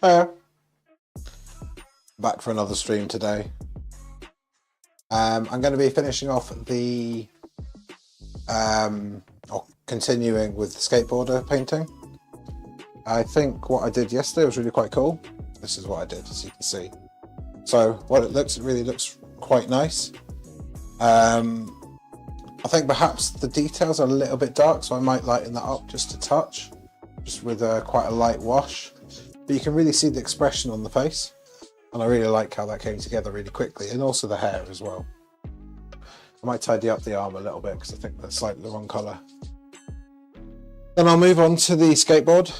Back for another stream today. I'm going to be finishing off the or continuing with the skateboarder painting. I think what I did yesterday was really quite cool. This is what I did, as you can see. So what it really looks quite nice. I think perhaps the details are a little bit dark, so I might lighten that up just a touch, just with quite a light wash. But you can really see the expression on the face, and I really like how that came together really quickly, and also the hair as well. I might tidy up the arm a little bit because I think that's slightly the wrong colour. Then I'll move on to the skateboard.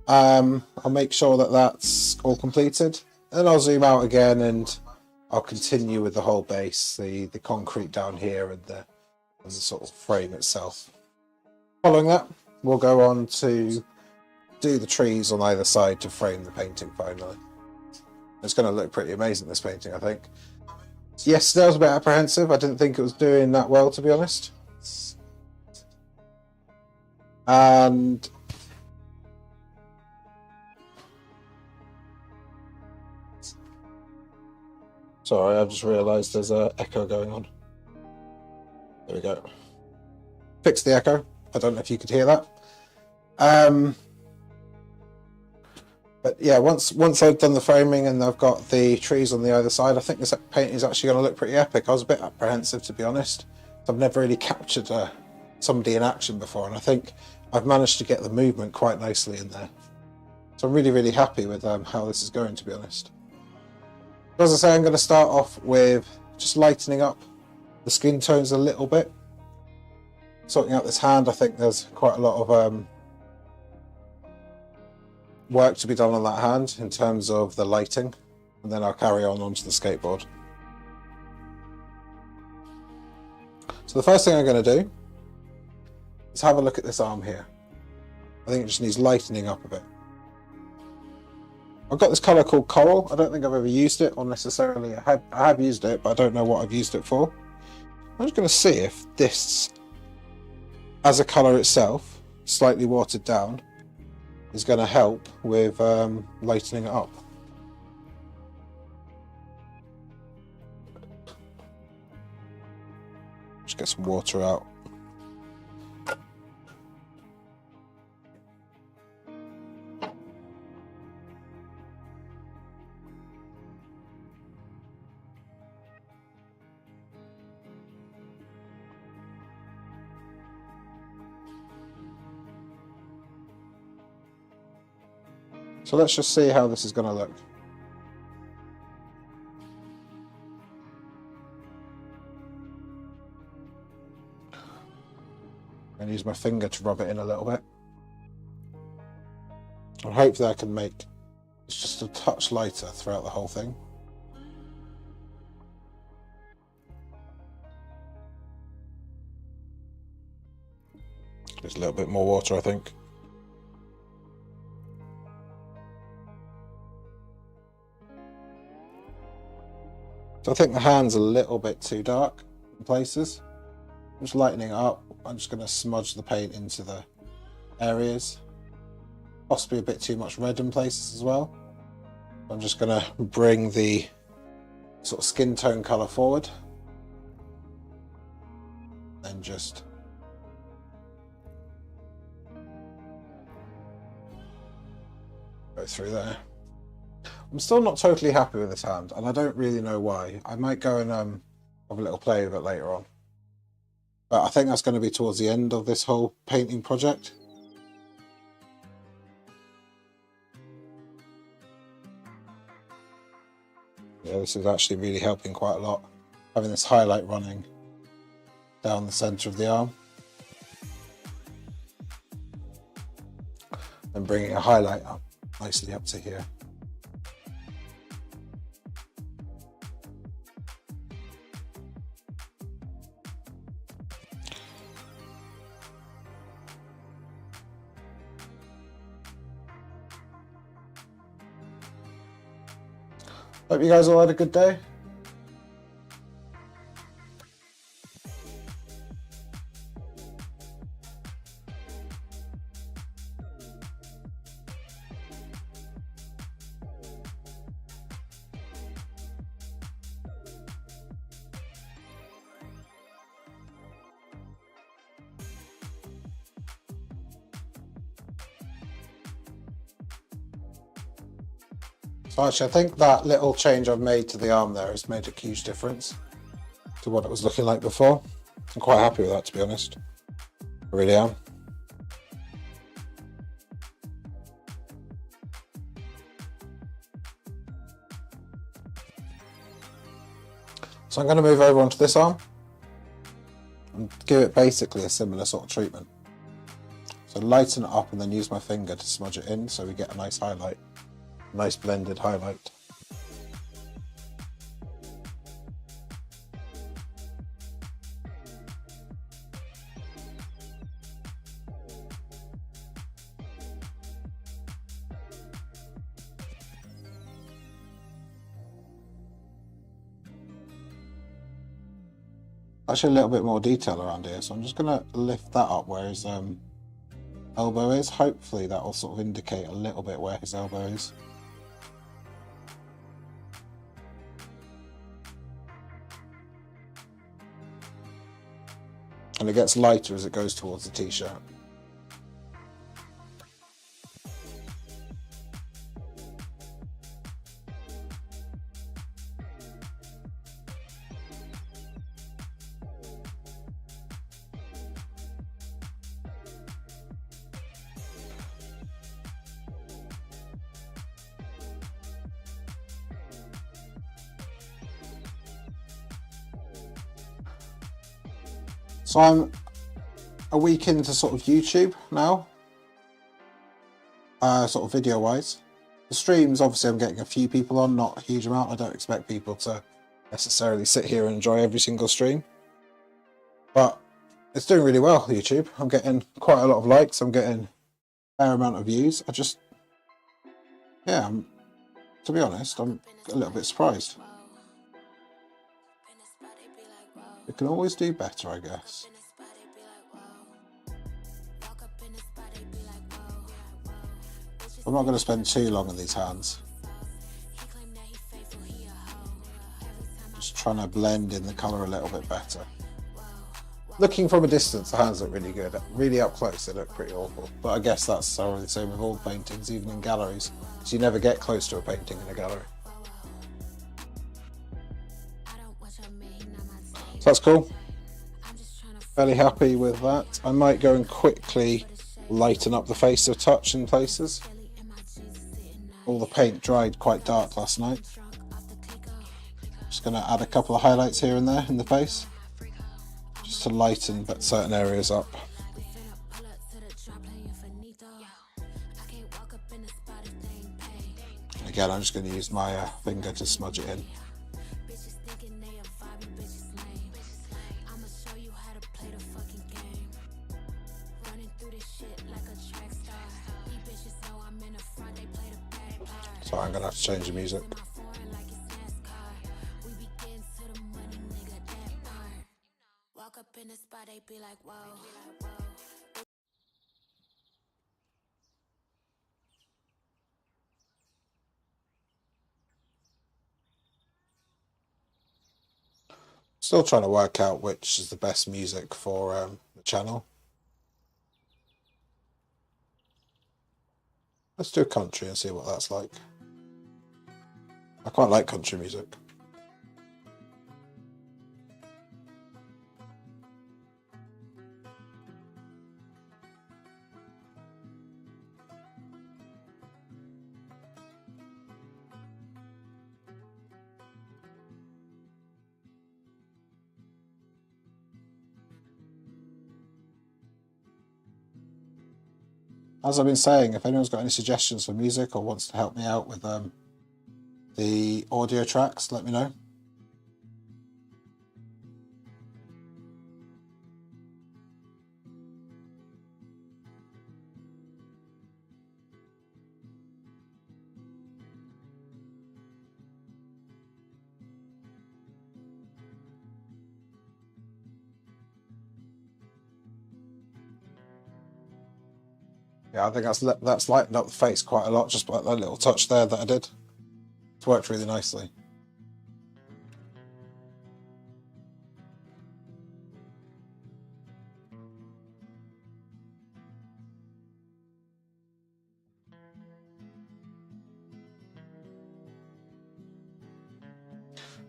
I'll make sure that that's all completed, and I'll zoom out again and I'll continue with the whole base, the concrete down here and the sort of frame itself. Following that, we'll go on to do the trees on either side to frame the painting finally. It's going to look pretty amazing, this painting, I think. Yesterday I was a bit apprehensive. I didn't think it was doing that well, to be honest. And sorry, I've just realised there's an echo going on. There we go. Fix the echo. I don't know if you could hear that. But yeah, once I've done the framing and I've got the trees on the other side, I think this paint is actually going to look pretty epic. I was a bit apprehensive, to be honest. I've never really captured somebody in action before, and I think I've managed to get the movement quite nicely in there. So I'm really, really happy with how this is going, to be honest. As I say, I'm going to start off with just lightening up the skin tones a little bit. Sorting out this hand, I think there's quite a lot of work to be done on that hand in terms of the lighting, and then I'll carry on onto the skateboard. So the first thing I'm going to do is have a look at this arm here. I think it just needs lightening up a bit. I've got this colour called Coral. I don't think I've ever used it, or necessarily I have used it, but I don't know what I've used it for. I'm just going to see if this, as a colour itself, slightly watered down, is going to help with lightening it up. Just get some water out. So let's just see how this is going to look. I'm going to use my finger to rub it in a little bit. And hopefully I can make it just a touch lighter throughout the whole thing. Just a little bit more water, I think. So I think the hand's a little bit too dark in places. I'm just lightening it up. I'm just going to smudge the paint into the areas. Possibly a bit too much red in places as well. I'm just going to bring the sort of skin tone colour forward. And just go through there. I'm still not totally happy with this hand, and I don't really know why. I might go and have a little play with it later on. But I think that's going to be towards the end of this whole painting project. Yeah, this is actually really helping quite a lot, having this highlight running down the centre of the arm. And bringing a highlight up nicely up to here. Hope you guys all had a good day. So actually I think that little change I've made to the arm there has made a huge difference to what it was looking like before. I'm quite happy with that, to be honest. I really am. So I'm going to move over onto this arm and give it basically a similar sort of treatment. So lighten it up and then use my finger to smudge it in so we get a nice highlight, a nice blended highlight. Actually a little bit more detail around here, so I'm just going to lift that up where his elbow is. Hopefully that will sort of indicate a little bit where his elbow is. And it gets lighter as it goes towards the t-shirt. So I'm a week into sort of YouTube now, sort of video wise. The streams, obviously I'm getting a few people on, not a huge amount. I don't expect people to necessarily sit here and enjoy every single stream. But it's doing really well, YouTube. I'm getting quite a lot of likes, I'm getting a fair amount of views. Yeah, to be honest, I'm a little bit surprised. It can always do better, I guess. I'm not going to spend too long on these hands. Just trying to blend in the colour a little bit better. Looking from a distance, the hands look really good. Really up close, they look pretty awful. But I guess that's probably the same with all paintings, even in galleries. So you never get close to a painting in a gallery. So that's cool. Fairly happy with that. I might go and quickly lighten up the face a touch in places. All the paint dried quite dark last night. Just going to add a couple of highlights here and there in the face, just to lighten but certain areas up. Again, I'm just going to use my finger to smudge it in. So I'm going to have to change the music. Still trying to work out which is the best music for the channel. Let's do country and see what that's like. I quite like country music. As I've been saying, if anyone's got any suggestions for music or wants to help me out with the audio tracks, let me know. Yeah, I think that's lightened up the face quite a lot, just by that little touch there that I did. It's worked really nicely.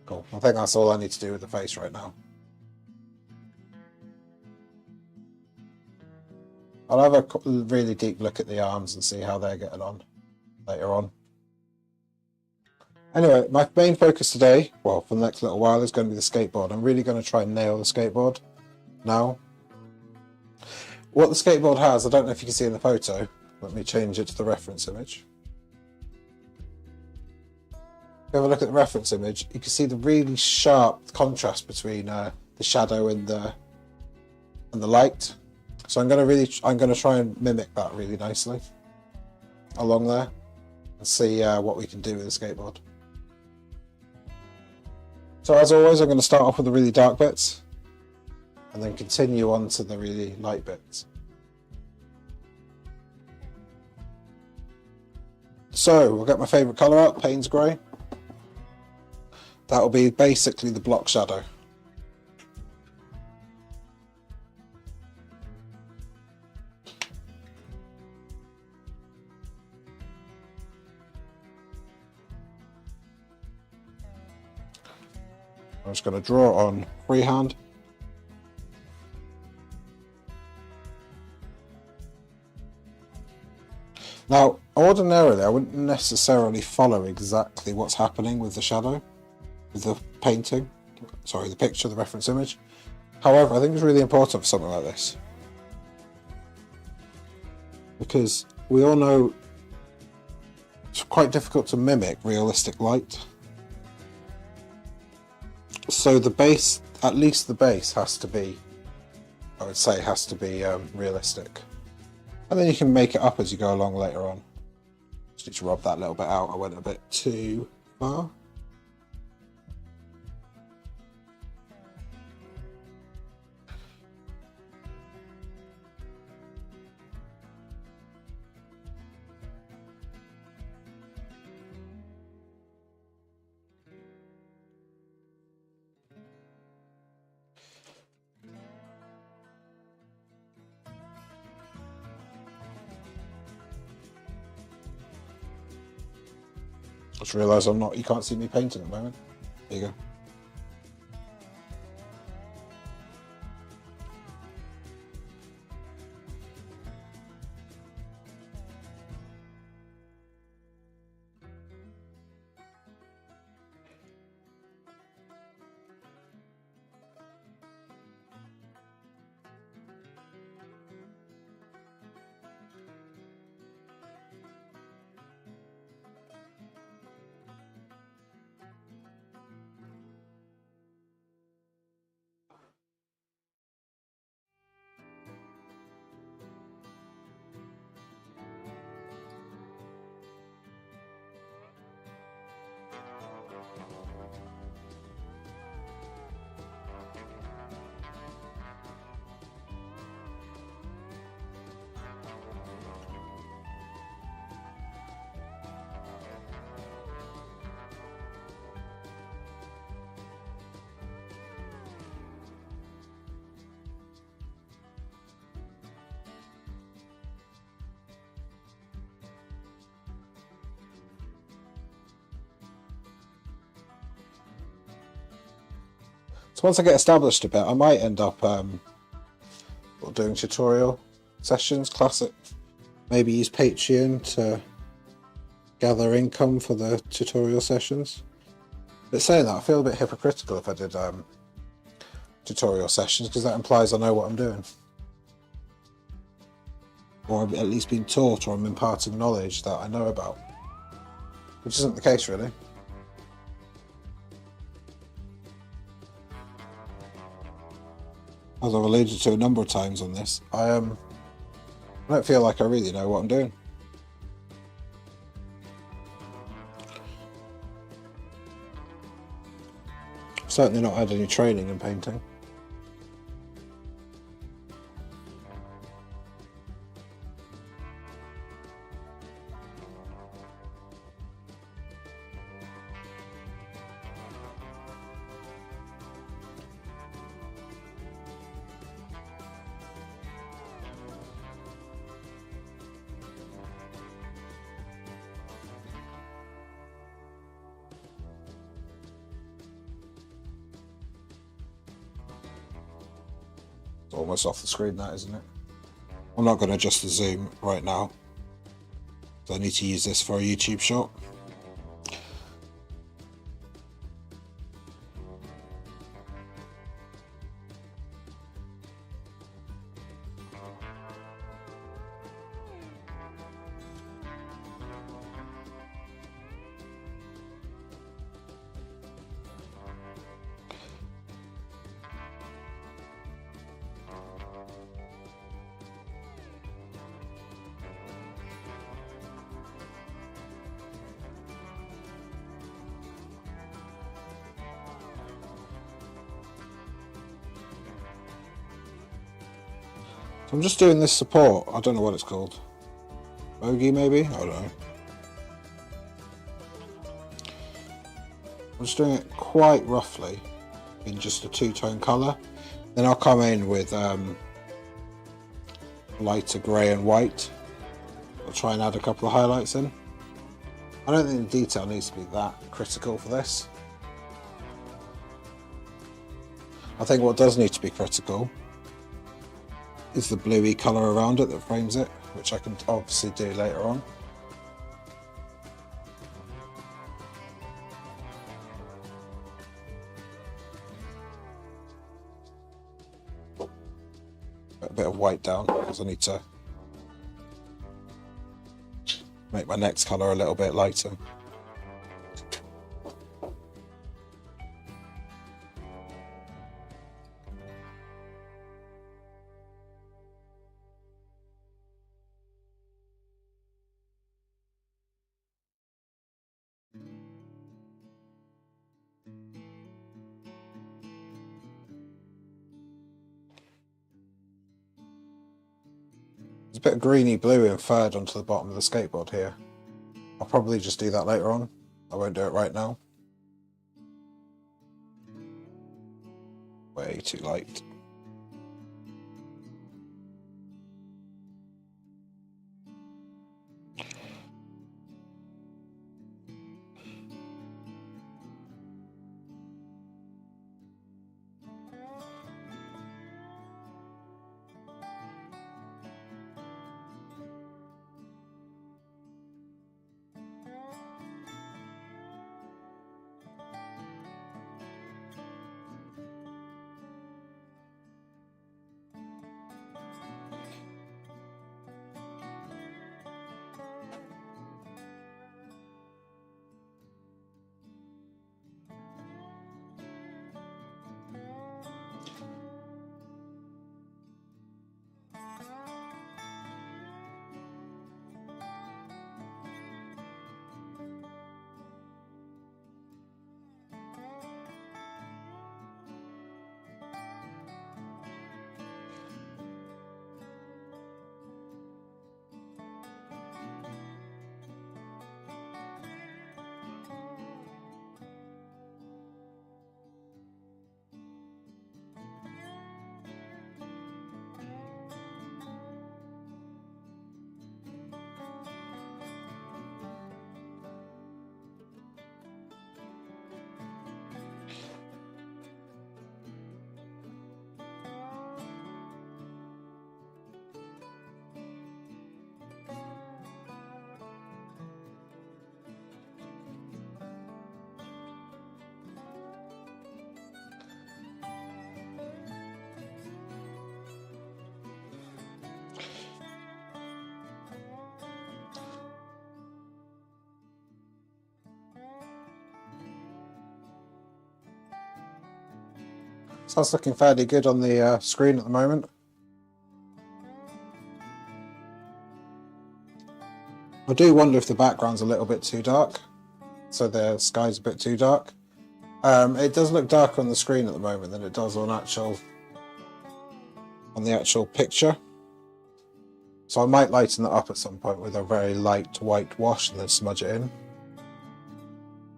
Cool. I think that's all I need to do with the face right now. I'll have a really deep look at the arms and see how they're getting on later on. Anyway, my main focus today, well, for the next little while, is going to be the skateboard. I'm really going to try and nail the skateboard now. What the skateboard has, I don't know if you can see in the photo. Let me change it to the reference image. If you have a look at the reference image, you can see the really sharp contrast between the shadow and the light. So I'm going to try and mimic that really nicely along there and see what we can do with the skateboard. So as always, I'm going to start off with the really dark bits and then continue on to the really light bits. So we'll get my favourite colour out, Payne's Grey. That'll be basically the block shadow. I'm just going to draw on freehand. Now, ordinarily, I wouldn't necessarily follow exactly what's happening with the shadow, with the painting, sorry, the picture, the reference image. However, I think it's really important for something like this, because we all know it's quite difficult to mimic realistic light. So the base, at least the base, has to be, I would say, has to be realistic. And then you can make it up as you go along later on. Just need to rub that little bit out. I went a bit too far. Just realised you can't see me painting at the moment. There you go. So once I get established a bit, I might end up doing tutorial sessions, classic. Maybe use Patreon to gather income for the tutorial sessions. But saying that, I feel a bit hypocritical if I did tutorial sessions, because that implies I know what I'm doing. Or I'm at least being taught, or I'm imparting knowledge that I know about. Which isn't the case, really. As I've alluded to a number of times on this, I don't feel like I really know what I'm doing. I've certainly not had any training in painting. It's almost off the screen, that, isn't it? I'm not going to adjust the zoom right now, so I need to use this for a YouTube short. I'm just doing this support. I don't know what it's called. Bogey, maybe? I don't know. I'm just doing it quite roughly in just a two-tone colour. Then I'll come in with lighter grey and white. I'll try and add a couple of highlights in. I don't think the detail needs to be that critical for this. I think what does need to be critical is the bluey colour around it that frames it, which I can obviously do later on. Put a bit of white down because I need to make my next colour a little bit lighter. There's a bit of greeny blue inferred onto the bottom of the skateboard here. I'll probably just do that later on. I won't do it right now. Way too light. So that's looking fairly good on the screen at the moment. I do wonder if the background's a little bit too dark, so the sky's a bit too dark. It does look darker on the screen at the moment than it does on the actual picture. So I might lighten that up at some point with a very light white wash and then smudge it in.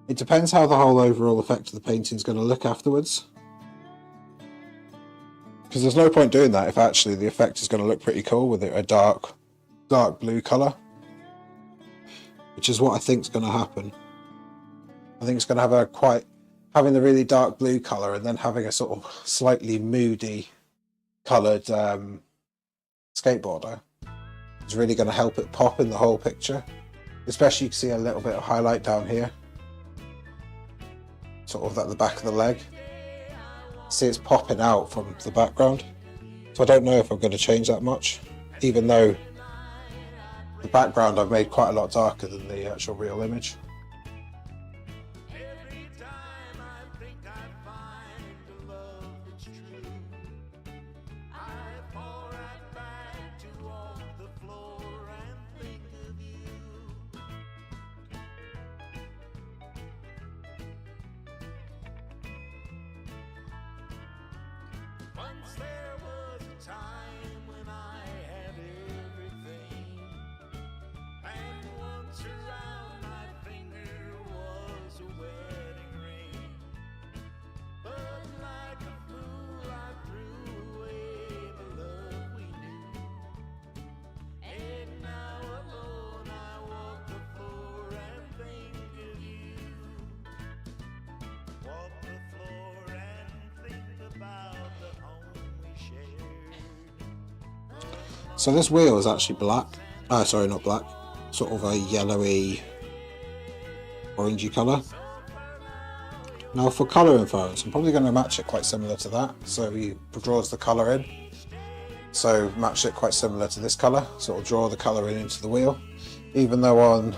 It depends how the whole overall effect of the painting is going to look afterwards. Because there's no point doing that if actually the effect is going to look pretty cool with it a dark blue colour. Which is what I think is going to happen. I think it's going to have having the really dark blue colour and then having a sort of slightly moody coloured skateboarder is really going to help it pop in the whole picture. Especially you can see a little bit of highlight down here, sort of at the back of the leg. See, it's popping out from the background. So I don't know if I'm going to change that much, even though the background I've made quite a lot darker than the actual real image. Once there was a time when I had everything, and once around my finger was a wedding ring. But like a fool I threw away the love we knew, and now alone I walk the floor and think of you. Walk the floor and think about the home we shared. So this wheel is actually black. Sorry, not black. Sort of a yellowy, orangey colour. Now for colouring photos, I'm probably going to match it quite similar to that. So he draws the colour in. So match it quite similar to this colour. Sort of draw the colour in into the wheel. Even though on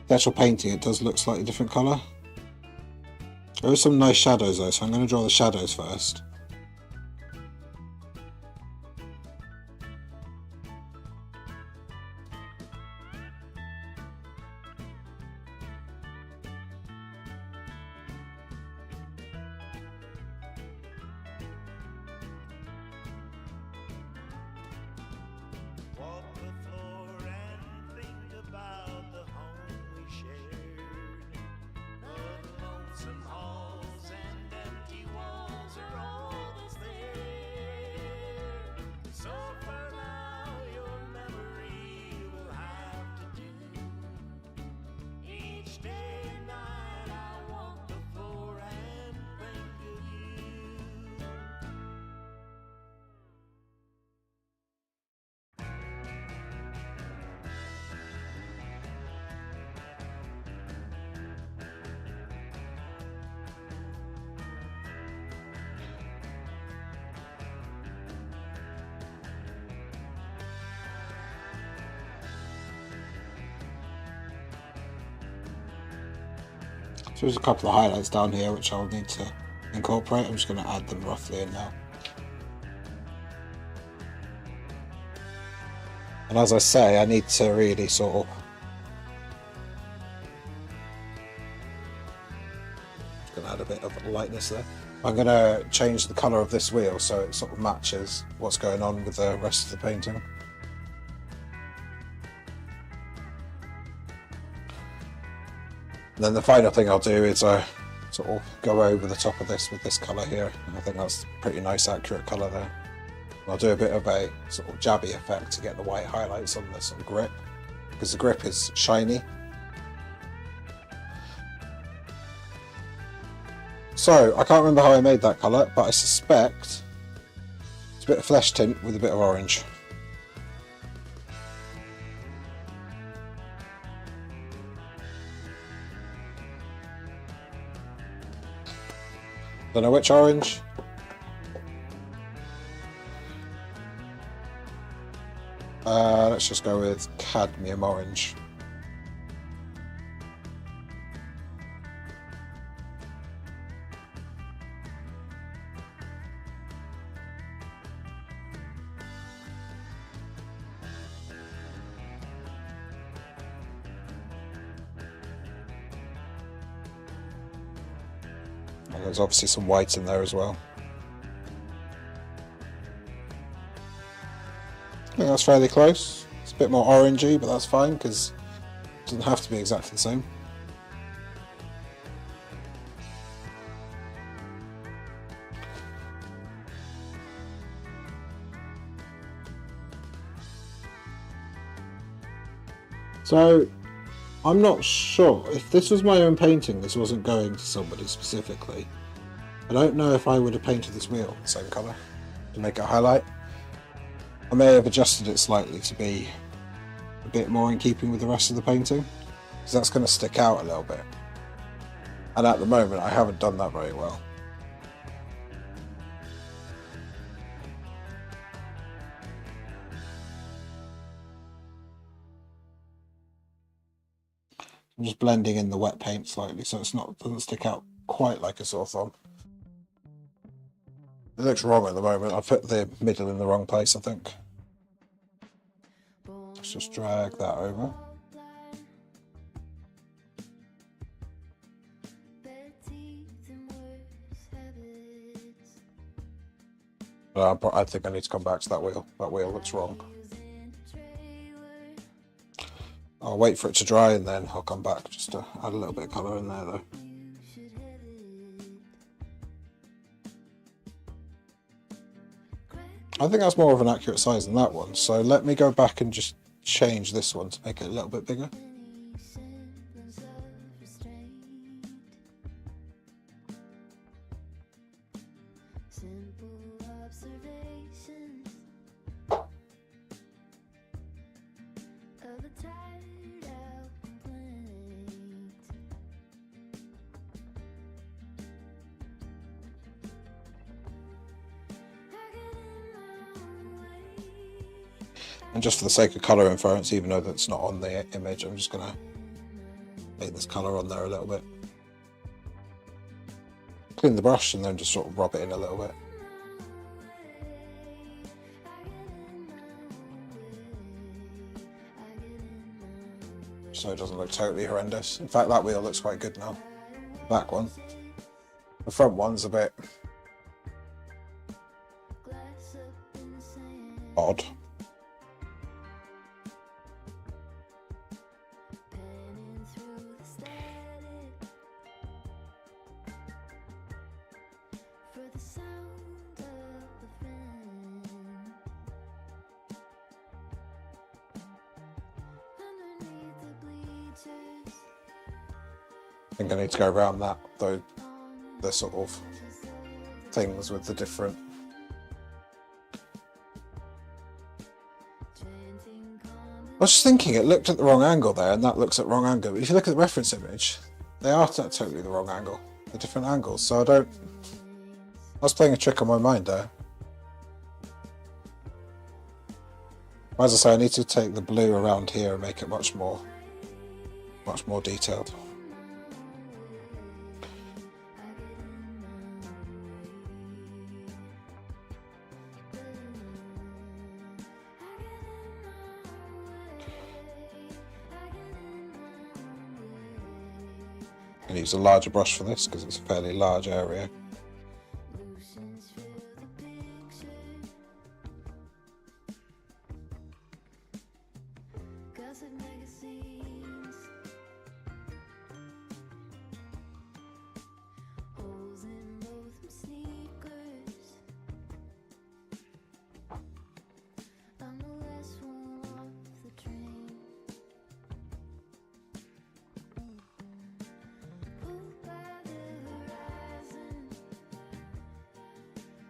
the actual painting it does look slightly different colour. There are some nice shadows though, so I'm going to draw the shadows first. Walk the floor and think about the home we shared. The lonesome halls and empty walls are all that's there. So for now your memory will have to do. Each day and night I walk the floor and think of you. So there's a couple of highlights down here which I'll need to incorporate. I'm just going to add them roughly in now. And as I say, I need to really sort of just going to add a bit of lightness there. I'm going to change the colour of this wheel so it sort of matches what's going on with the rest of the painting. And then the final thing I'll do is sort of go over the top of this with this colour here. And I think that's a pretty nice accurate colour there. And I'll do a bit of a sort of jabby effect to get the white highlights on the sort of grip, because the grip is shiny. So I can't remember how I made that colour, but I suspect it's a bit of flesh tint with a bit of orange. Don't know which orange. Let's just go with cadmium orange. And there's obviously some white in there as well. I think that's fairly close. It's a bit more orangey, but that's fine because it doesn't have to be exactly the same. So I'm not sure if this was my own painting, this wasn't going to somebody specifically. I don't know if I would have painted this wheel the same colour. to make it highlight. I may have adjusted it slightly to be a bit more in keeping with the rest of the painting, because that's going to stick out a little bit. And at the moment, I haven't done that very well. I'm just blending in the wet paint slightly so doesn't stick out quite like a sore thumb. It looks wrong at the moment. I put the middle in the wrong place, I think. Let's just drag that over. I think I need to come back to that wheel. That wheel looks wrong. I'll wait for it to dry and then I'll come back just to add a little bit of colour in there though. I think that's more of an accurate size than that one, so let me go back and just change this one to make it a little bit bigger. And just for the sake of colour inference, even though that's not on the image, I'm just going to make this colour on there a little bit. Clean the brush and then just sort of rub it in a little bit. So it doesn't look totally horrendous. In fact, that wheel looks quite good now. The back one. The front one's a bit odd. I think I need to go around that, though, the sort of things with the different. I was just thinking it looked at the wrong angle there, and that looks at the wrong angle. But if you look at the reference image, they are totally the wrong angle, the different angles. So I was playing a trick on my mind there. As I say, I need to take the blue around here and make it much more detailed. I'm going to use a larger brush for this because it's a fairly large area.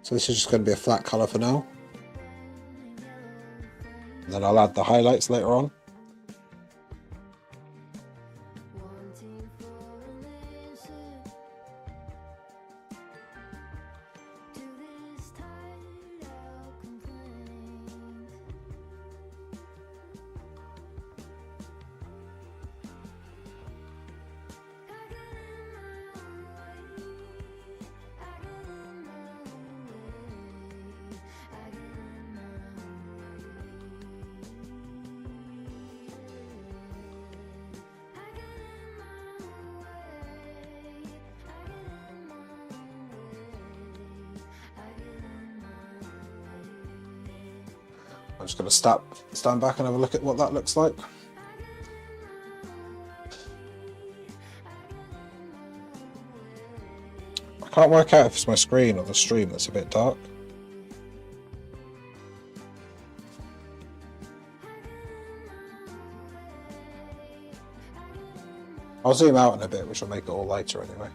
So this is just going to be a flat colour for now. And then I'll add the highlights later on. I'm just going to stand back and have a look at what that looks like. I can't work out if it's my screen or the stream that's a bit dark. I'll zoom out in a bit, which will make it all lighter anyway.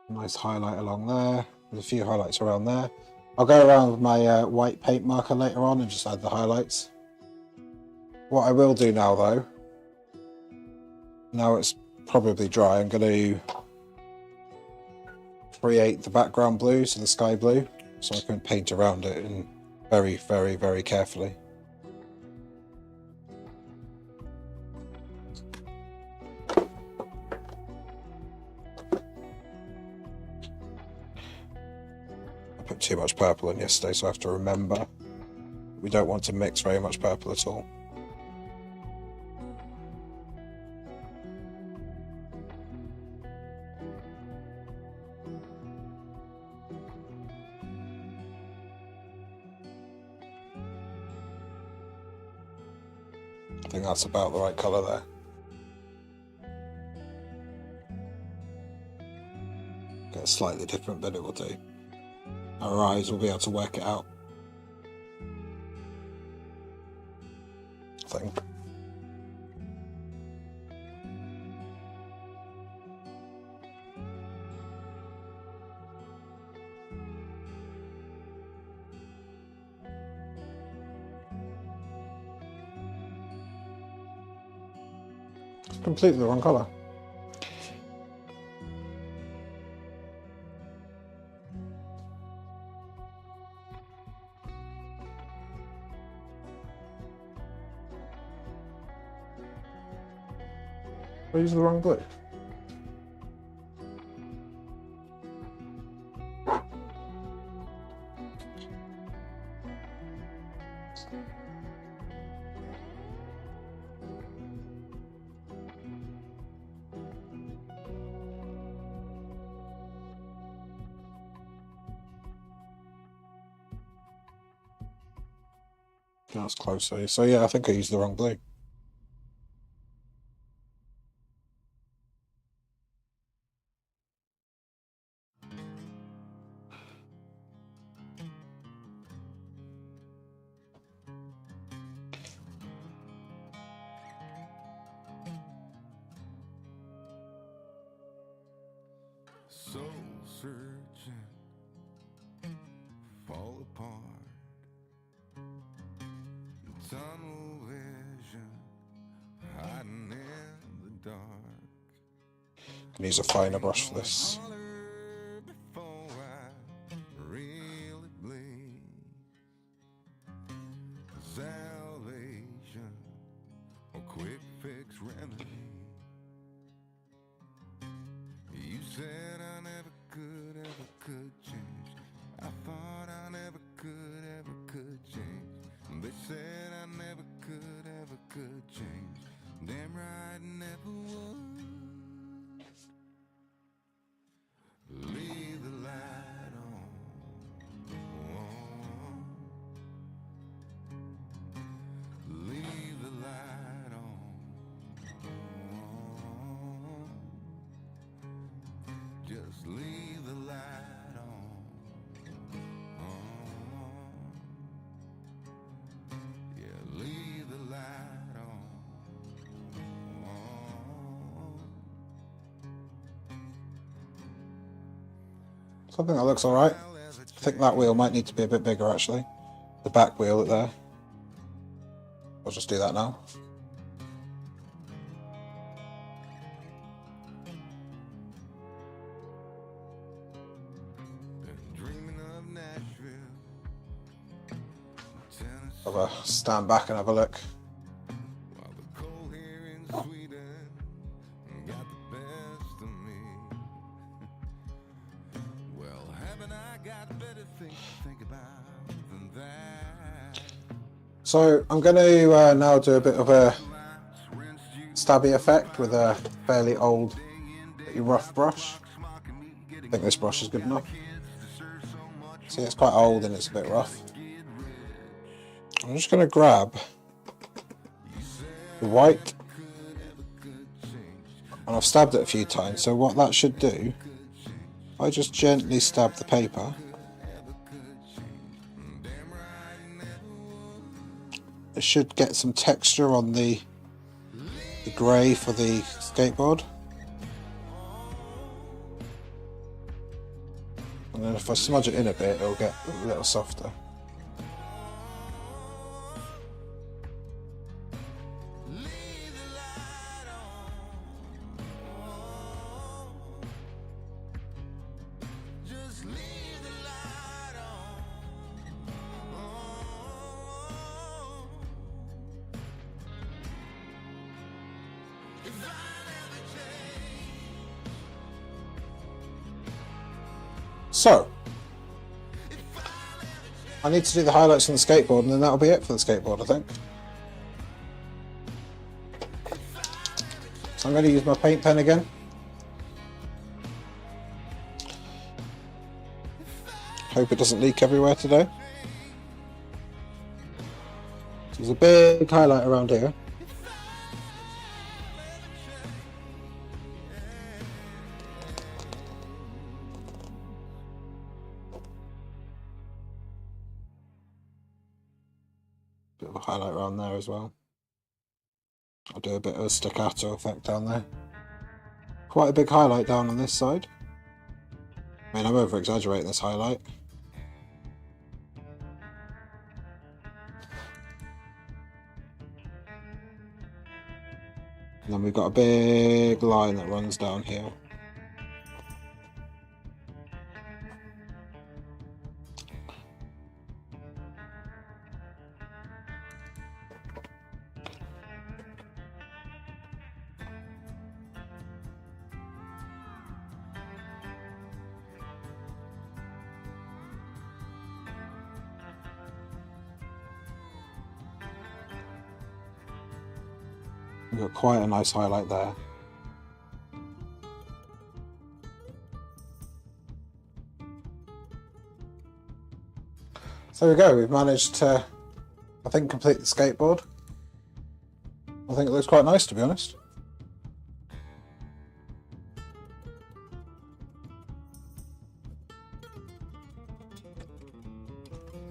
Nice highlight along there. There's a few highlights around there. I'll go around with my white paint marker later on and just add the highlights. What I will do now though, now it's probably dry, I'm going to create the background blue, so the sky blue, so I can paint around it and very, very, very carefully. I put too much purple in yesterday, so I have to remember we don't want to mix very much purple at all. I think that's about the right colour there. Get a slightly different, but it will do. Our eyes will be able to work it out, I think. It's completely the wrong colour. I used the wrong blue. That's closer. So yeah, I think I used the wrong blue. Soul searching, fall apart, tunnel vision, hiding in the dark. I can use a finer brush for this. Before I really bleed, salvation, a quick fix remedy. You said I never could change. I thought I never could change. They said I never could change. Damn right, never would. Leave the light on. Leave the light on. Just leave the light on. Yeah, leave the light on. So I think that looks alright. I think that wheel might need to be a bit bigger actually. The back wheel there. I'll just do that now. Dreaming of Nashville. Have a stand back and have a look. While the cold here in Sweden got the best of me. Well, haven't I got better things to think about than that? So I'm going to now do a bit of a stabby effect with a fairly old, pretty rough brush. I think this brush is good enough. See, it's quite old and it's a bit rough. I'm just going to grab the white, and I've stabbed it a few times, so what that should do, I just gently stab the paper. It should get some texture on the grey for the skateboard. And then if I smudge it in a bit, it'll get a little softer. So, I need to do the highlights on the skateboard and then that'll be it for the skateboard, I think. So I'm going to use my paint pen again. Hope it doesn't leak everywhere today. So there's a big highlight around here. Bit of a highlight around there as well. I'll do a bit of a staccato effect down there. Quite a big highlight down on this side. I mean, I'm over exaggerating this highlight. And then we've got a big line that runs down here. We've got quite a nice highlight there. So there we go, we've managed to, I think, complete the skateboard. I think it looks quite nice, to be honest.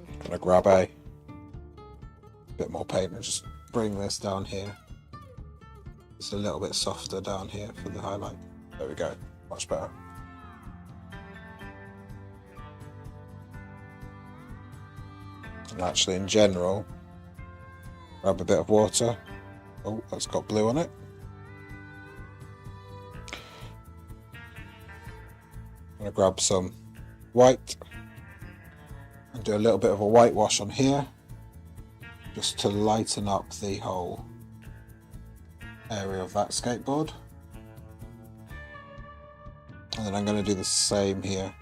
I'm gonna grab a bit more paint and just bring this down here. It's a little bit softer down here for the highlight. There we go, much better. And actually, in general, grab a bit of water. Oh, that's got blue on it. I'm going to grab some white and do a little bit of a whitewash on here, just to lighten up the whole area of that skateboard. And then I'm going to do the same here.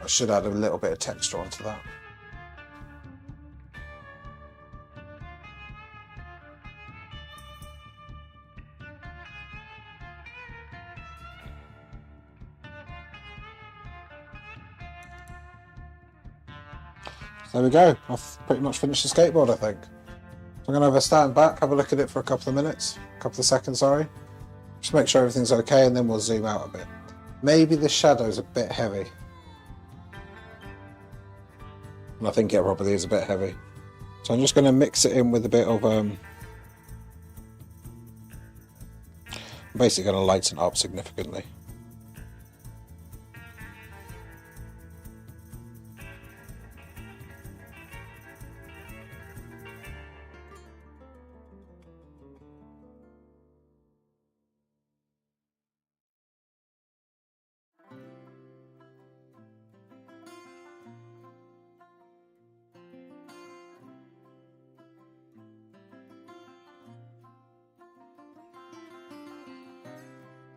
I should add a little bit of texture onto that. There we go, I've pretty much finished the skateboard, I think. So I'm going to have a stand back, have a look at it for a couple of minutes, a couple of seconds, sorry. Just make sure everything's okay and then we'll zoom out a bit. Maybe the shadow's a bit heavy. And I think it probably is a bit heavy. So I'm just going to mix it in with a bit of, I'm basically going to lighten it up significantly.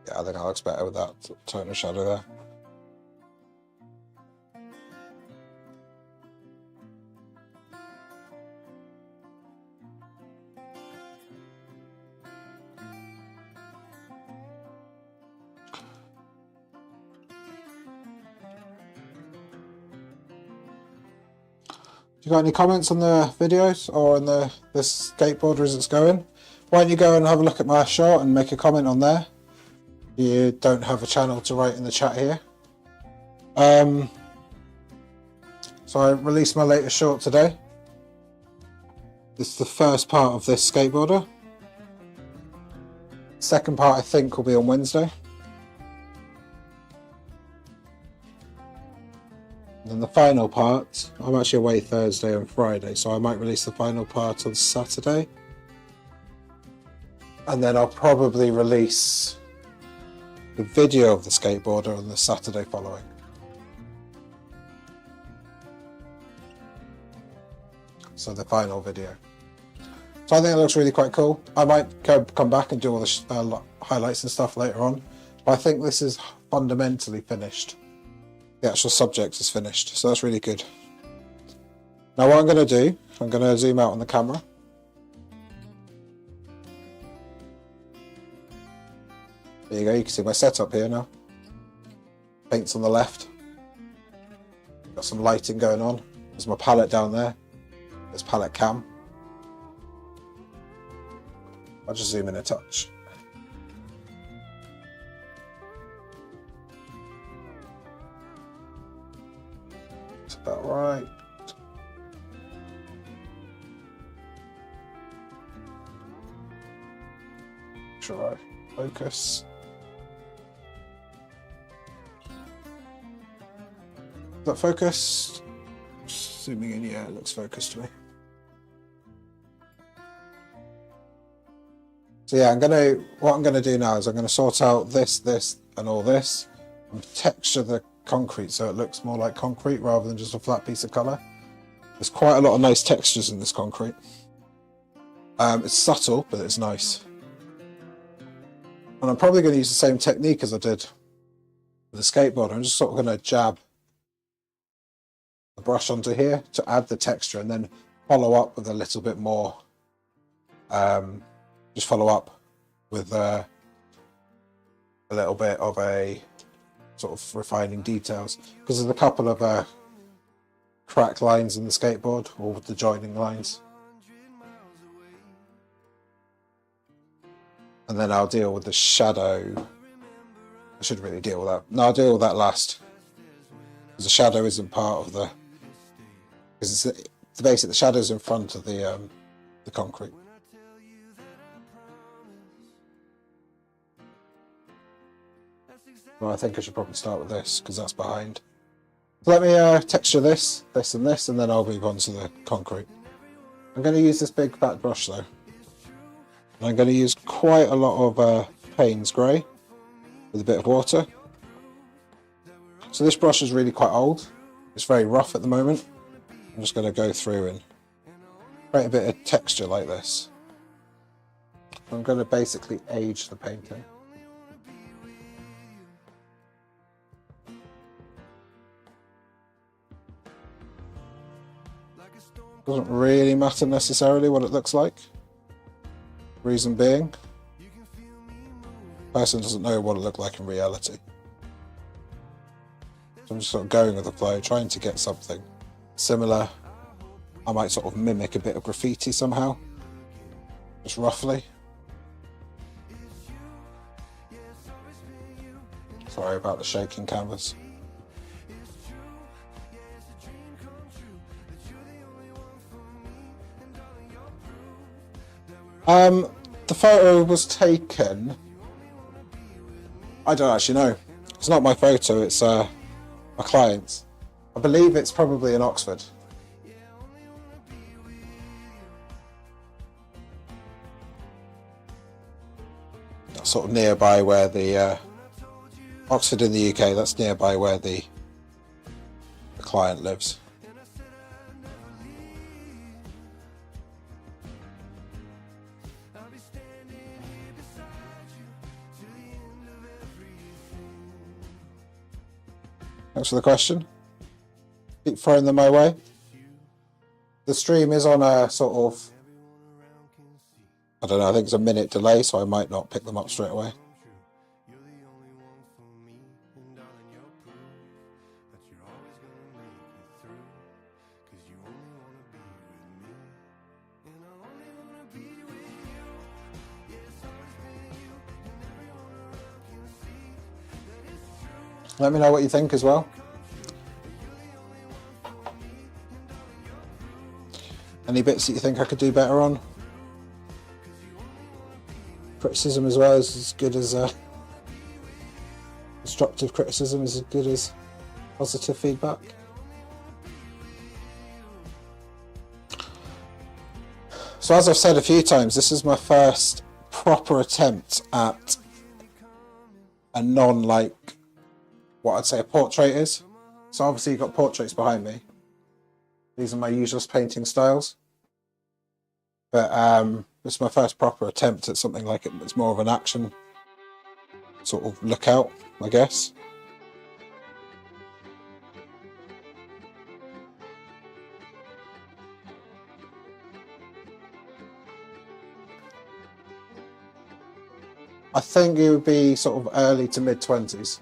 Yeah, I think that looks better with that tone of shadow there. You got any comments on the videos or on this skateboarder as it's going? Why don't you go and have a look at my short and make a comment on there? You don't have a channel to write in the chat here. So I released my latest short today. This is the first part of this skateboarder. Second part I think will be on Wednesday. And then the final part, I'm actually away Thursday and Friday, so I might release the final part on Saturday. And then I'll probably release the video of the skateboarder on the Saturday following. So the final video. So I think it looks really quite cool. I might come back and do all the highlights and stuff later on. But I think this is fundamentally finished. The actual subject is finished. So that's really good. Now what I'm going to do, I'm going to zoom out on the camera. There you go, you can see my setup here now. Paint's on the left. Got some lighting going on. There's my palette down there. There's palette cam. I'll just zoom in a touch. That's about right. Sure, I focus. Is that focused? Zooming in, yeah, it looks focused to me. So yeah, what I'm gonna do now is I'm gonna sort out this, and all this, and texture the concrete so it looks more like concrete rather than just a flat piece of colour. There's quite a lot of nice textures in this concrete. It's subtle, but it's nice. And I'm probably going to use the same technique as I did with the skateboarder. I'm just sort of going to jab the brush onto here to add the texture and then follow up with a little bit more. Just follow up with a little bit of a sort of refining details, because there's a couple of crack lines in the skateboard, or with the joining lines. And then I'll deal with the shadow. I should really deal with that. No, I'll deal with that last. Because the shadow isn't part of the... Because it's the shadow's in front of the concrete. Well, I think I should probably start with this, because that's behind. So let me texture this, and this, and then I'll move on to the concrete. I'm going to use this big fat brush though. And I'm going to use quite a lot of Payne's Grey with a bit of water. So this brush is really quite old. It's very rough at the moment. I'm just going to go through and create a bit of texture like this. I'm going to basically age the painting. Doesn't really matter necessarily what it looks like. Reason being, the person doesn't know what it looked like in reality. So I'm just sort of going with the flow, trying to get something similar. I might sort of mimic a bit of graffiti somehow, just roughly. Sorry about the shaking canvas. The photo was taken, I don't actually know. It's not my photo, it's my client's. I believe it's probably in Oxford. That's sort of nearby where the Oxford in the UK, that's nearby where the client lives. Thanks for the question. Keep throwing them my way. The stream is on a sort of, I don't know, I think it's a minute delay, so I might not pick them up straight away. Let me know what you think as well. Any bits that you think I could do better on? criticism as well is as good as constructive criticism is as good as positive feedback. So as I've said a few times, this is my first proper attempt at a non-like what I'd say a portrait is. So obviously you've got portraits behind me. These are my usual painting styles. But this is my first proper attempt at something like it. It's more of an action sort of lookout, I guess. I think it would be sort of early to mid-20s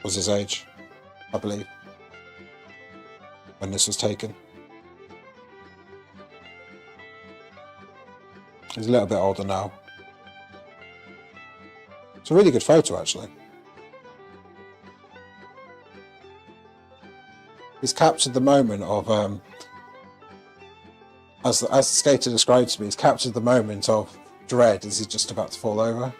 was his age, I believe, when this was taken. He's a little bit older now. It's a really good photo, actually. He's captured the moment of, as the skater described to me, he's captured the moment of dread as he's just about to fall over.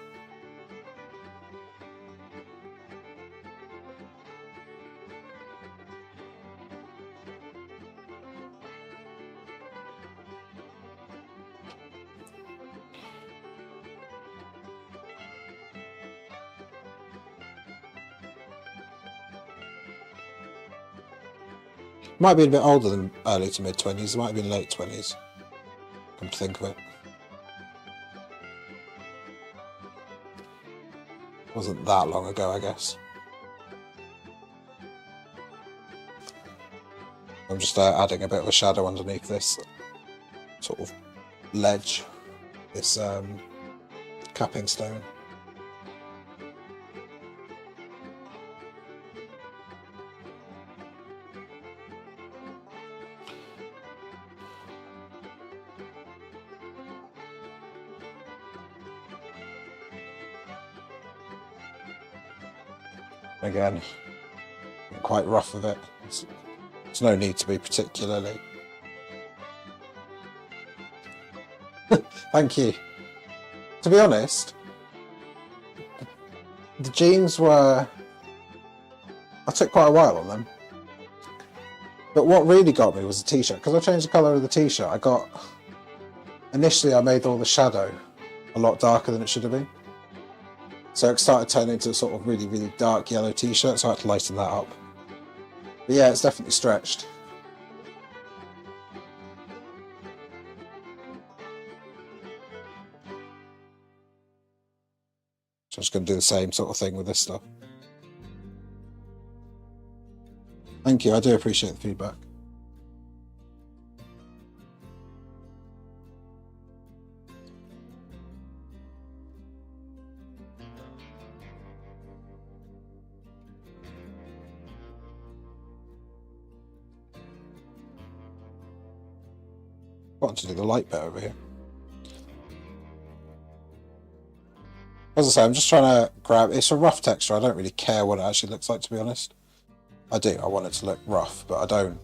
Might be a bit older than early to mid-20s, it might have been late 20s, come to think of it. Wasn't that long ago, I guess. I'm just adding a bit of a shadow underneath this sort of ledge, this capping stone. Again, quite rough with it. There's no need to be particularly. Thank you. To be honest, the jeans were... I took quite a while on them. But what really got me was the t-shirt. Because I changed the colour of the t-shirt, I got... Initially I made all the shadow a lot darker than it should have been. So it started turning into a sort of really, really dark yellow t-shirt, so I had to lighten that up. But yeah, it's definitely stretched. So I'm just going to do the same sort of thing with this stuff. Thank you, I do appreciate the feedback. I want to do the light bit over here. As I say, I'm just trying to grab... It's a rough texture. I don't really care what it actually looks like, to be honest. I do. I want it to look rough, but I don't...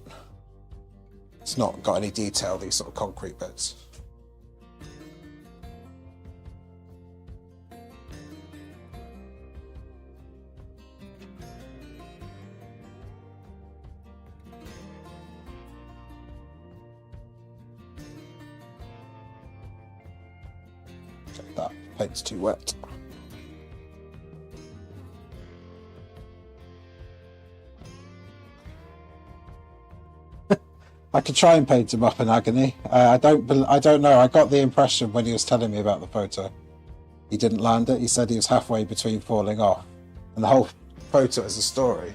It's not got any detail, these sort of concrete bits. That paint's too wet. I could try and paint him up in agony. I don't know. I got the impression when he was telling me about the photo, he didn't land it. He said he was halfway between falling off, and the whole photo is a story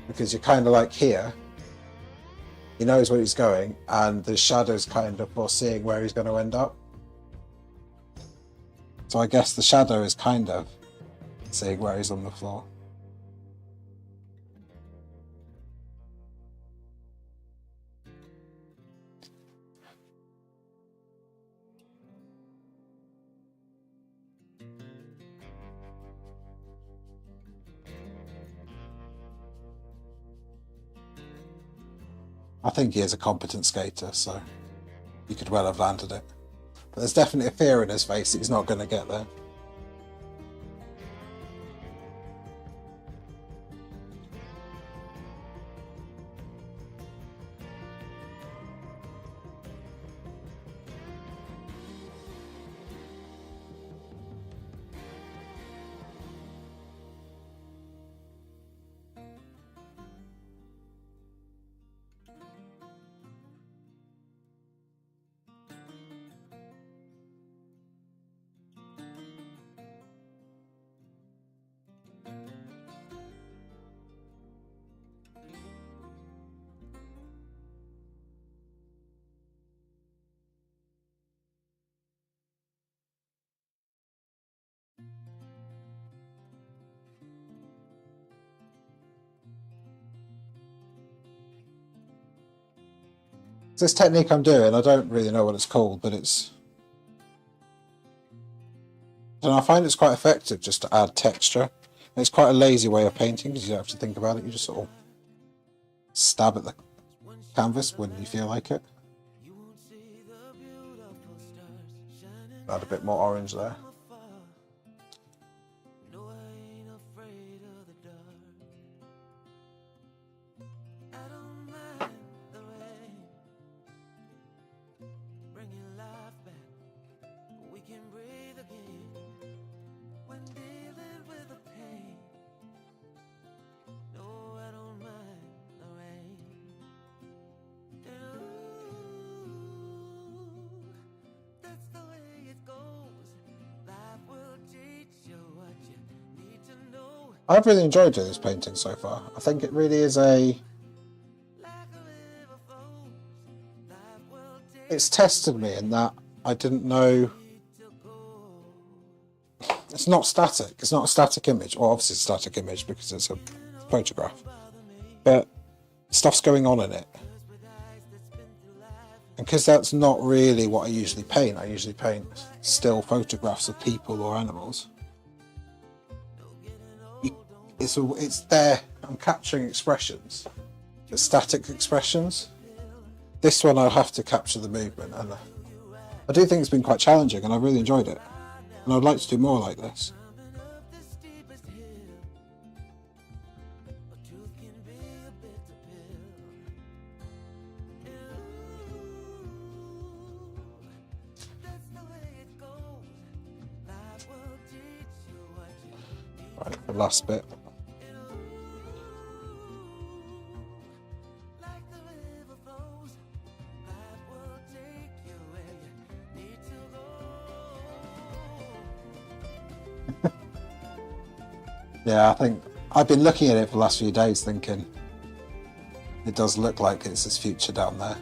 because you're kind of like here. He knows where he's going, and the shadow's kind of foreseeing where he's going to end up. So I guess the shadow is kind of seeing where he's on the floor. I think he is a competent skater, so he could well have landed it. There's definitely a fear in his face that he's not going to get there. This technique I'm doing, I don't really know what it's called, but it's... And I find it's quite effective just to add texture. And it's quite a lazy way of painting because you don't have to think about it. You just sort of stab at the canvas when you feel like it. Add a bit more orange there. I've really enjoyed doing this painting so far. I think it really is it's tested me in that I didn't know... It's not static. It's not a static image. Well, obviously it's a static image because it's a photograph. But stuff's going on in it. And because that's not really what I usually paint still photographs of people or animals. It's there. I'm capturing expressions, the static expressions. This one I'll have to capture the movement, and I do think it's been quite challenging, and I really enjoyed it. And I'd like to do more like this. Right, the last bit. Yeah, I think I've been looking at it for the last few days thinking it does look like it's his future down there.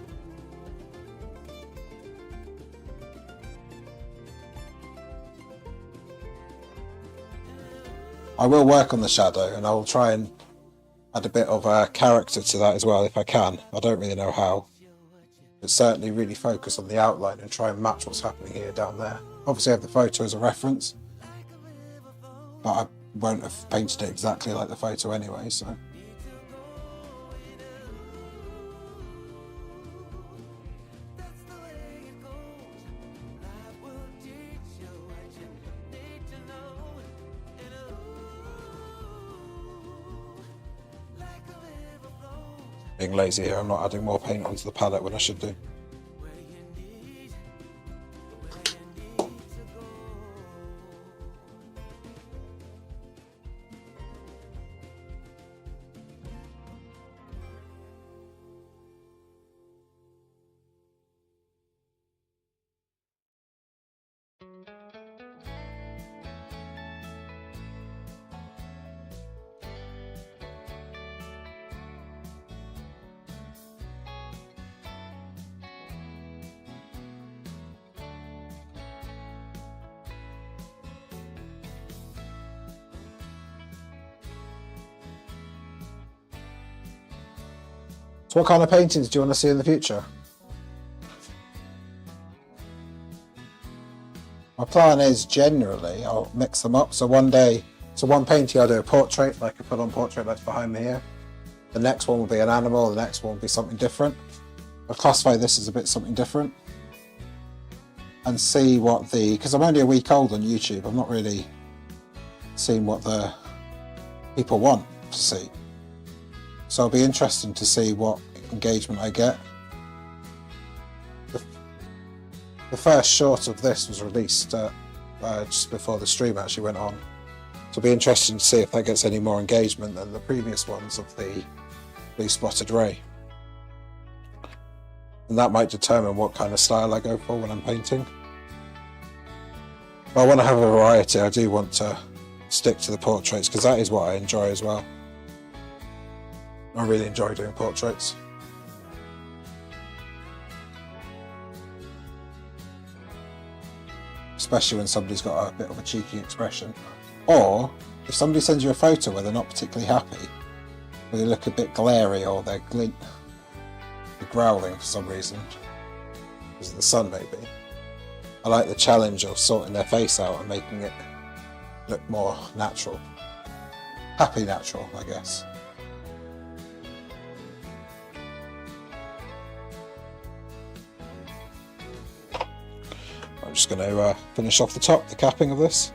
I will work on the shadow and I will try and add a bit of a character to that as well if I can. I don't really know how. But certainly really focus on the outline and try and match what's happening here down there. Obviously I have the photo as a reference, but I won't have painted it exactly like the photo anyway, so. Being lazy here, I'm not adding more paint onto the palette when I should do. So what kind of paintings do you want to see in the future? My plan is generally I'll mix them up. So one painting I'll do a portrait, like I put on portrait that's behind me here. The next one will be an animal, the next one will be something different. I'll classify this as a bit something different. and see what because I'm only a week old on YouTube, I'm not really seeing what the people want to see. So it'll be interesting to see what engagement I get. The first short of this was released just before the stream actually went on. So it'll be interesting to see if that gets any more engagement than the previous ones of the blue spotted ray. And that might determine what kind of style I go for when I'm painting. But I want to have a variety. I do want to stick to the portraits because that is what I enjoy as well. I really enjoy doing portraits. Especially when somebody's got a bit of a cheeky expression. Or if somebody sends you a photo where they're not particularly happy, or they look a bit glary, or they're growling for some reason, because of the sun maybe. I like the challenge of sorting their face out and making it look more natural. Happy natural, I guess. I'm just going to finish off the top, the capping of this.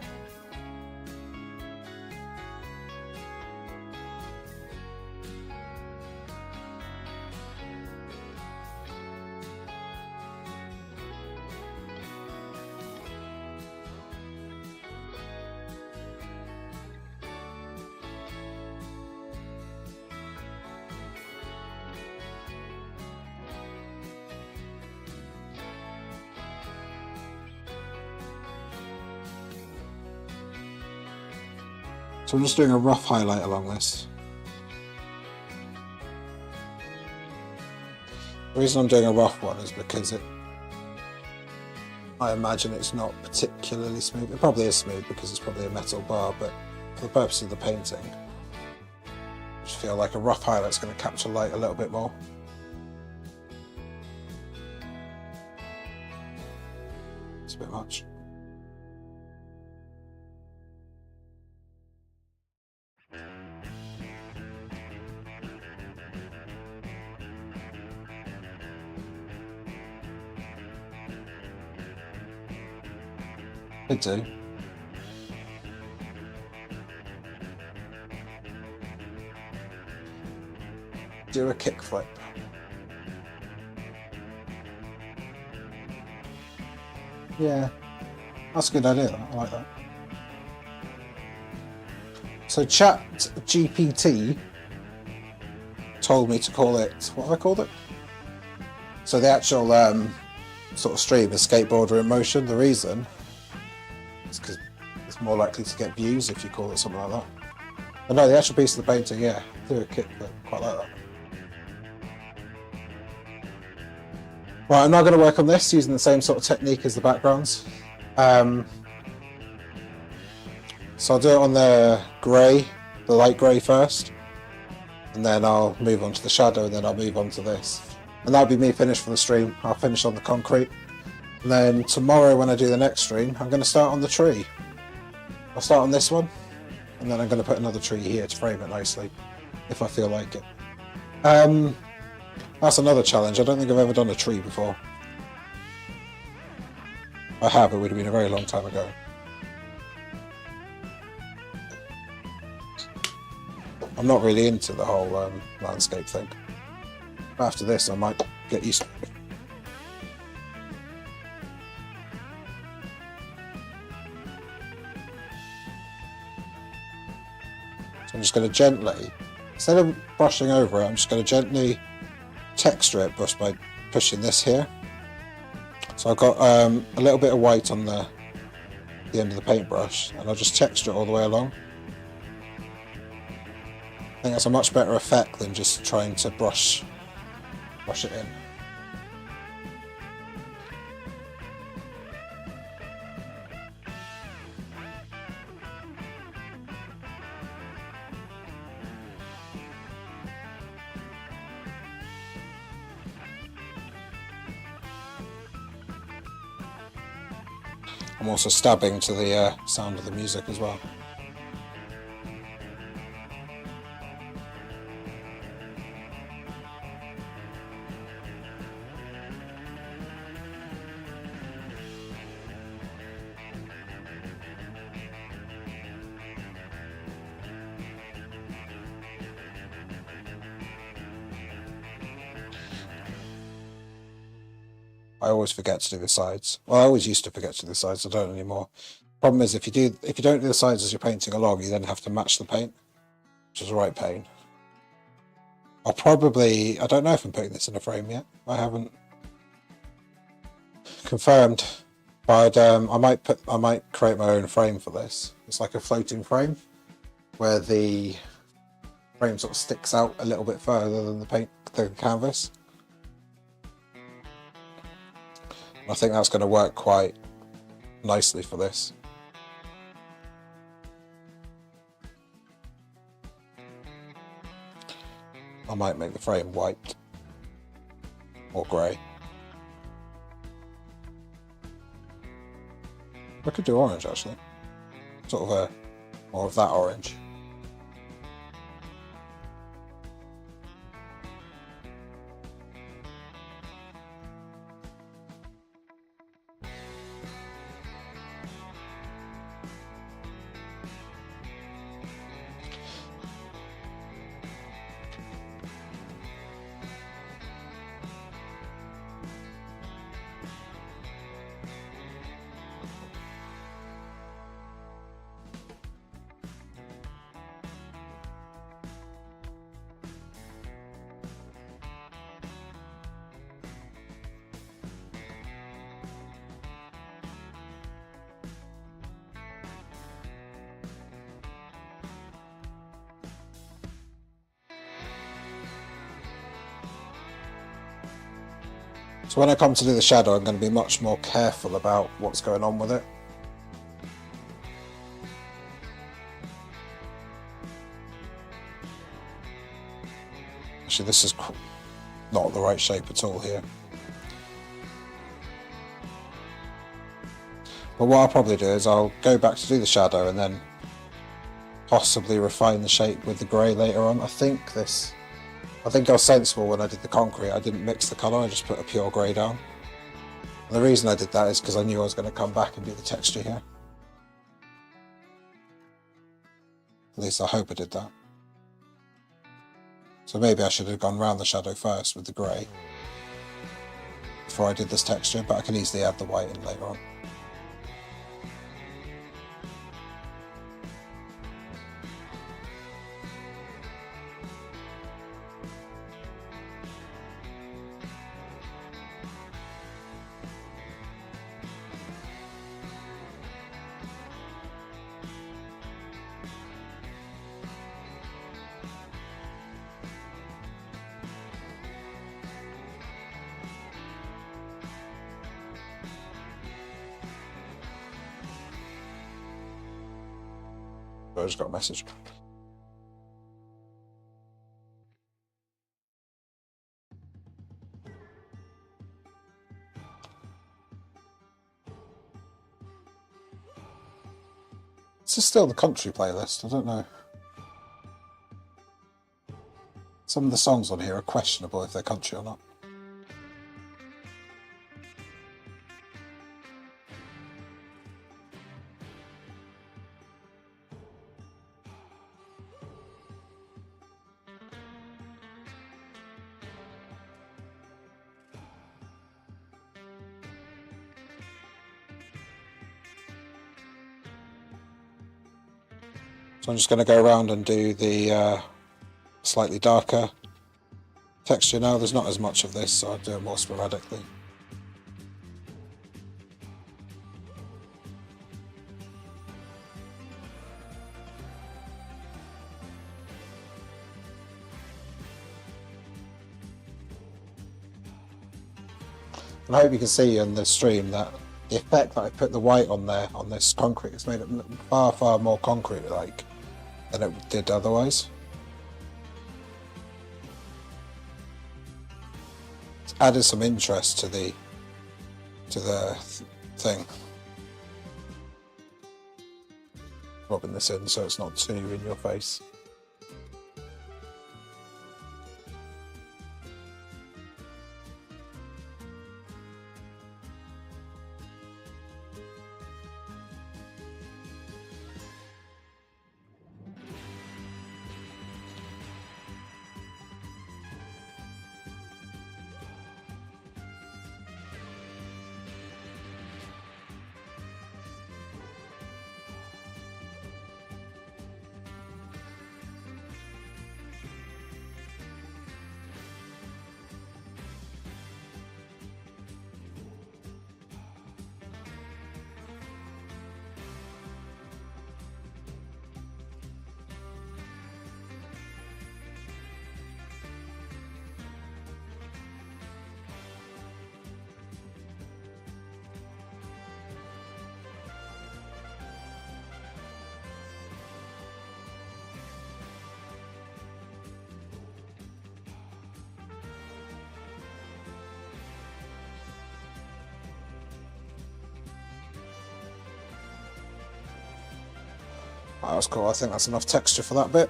So I'm just doing a rough highlight along this. The reason I'm doing a rough one is because I imagine it's not particularly smooth. It probably is smooth because it's probably a metal bar, but for the purpose of the painting, I just feel like a rough highlight's going to capture light a little bit more. It's a bit much. Could do. Do a kickflip. Yeah, that's a good idea. I like that. So ChatGPT told me to call it, what have I called it? So the actual sort of stream is Skateboarder in Motion. The reason is because it's more likely to get views if you call it something like that. But no, the actual piece of the painting, yeah, do a kickflip, quite like that. Right, I'm now going to work on this using the same sort of technique as the backgrounds. So I'll do it on the grey, the light grey first, and then I'll move on to the shadow, and then I'll move on to this. And that'll be me finished for the stream. I'll finish on the concrete. And then tomorrow when I do the next stream, I'm going to start on the tree. I'll start on this one, and then I'm going to put another tree here to frame it nicely, if I feel like it. That's another challenge. I don't think I've ever done a tree before. I have, it would have been a very long time ago. I'm not really into the whole landscape thing. After this I might get used to it. So I'm just going to gently, instead of brushing over it, I'm just going to gently texture it just by pushing this here. So I've got a little bit of white on the end of the paintbrush, and I'll just texture it all the way along. I think that's a much better effect than just trying to brush it in. I'm also stabbing to the sound of the music as well. I always forget to do the sides. Well, I always used to forget to do the sides. I don't anymore. Problem is, if you don't do the sides as you're painting along, you then have to match the paint, which is a right pain. I don't know if I'm putting this in a frame yet. I haven't confirmed, but I might create my own frame for this. It's like a floating frame where the frame sort of sticks out a little bit further than the canvas. I think that's going to work quite nicely for this. I might make the frame white or grey. I could do orange actually, sort of a more of that orange. So when I come to do the shadow, I'm going to be much more careful about what's going on with it. Actually, this is not the right shape at all here. But what I'll probably do is I'll go back to do the shadow and then possibly refine the shape with the grey later on. I think I was sensible when I did the concrete. I didn't mix the colour, I just put a pure grey down. And the reason I did that is because I knew I was going to come back and do the texture here. At least I hope I did that. So maybe I should have gone round the shadow first with the grey before I did this texture, but I can easily add the white in later on. I just got a message. This is still the country playlist, I don't know. Some of the songs on here are questionable if they're country or not. So I'm just going to go around and do the slightly darker texture now. There's not as much of this, so I'll do it more sporadically. And I hope you can see in the stream that the effect that I put the white on there, on this concrete, has made it look far, far more concrete-like than it did otherwise. It's added some interest to the thing. Rubbing this in so it's not too in your face. That was cool. I think that's enough texture for that bit.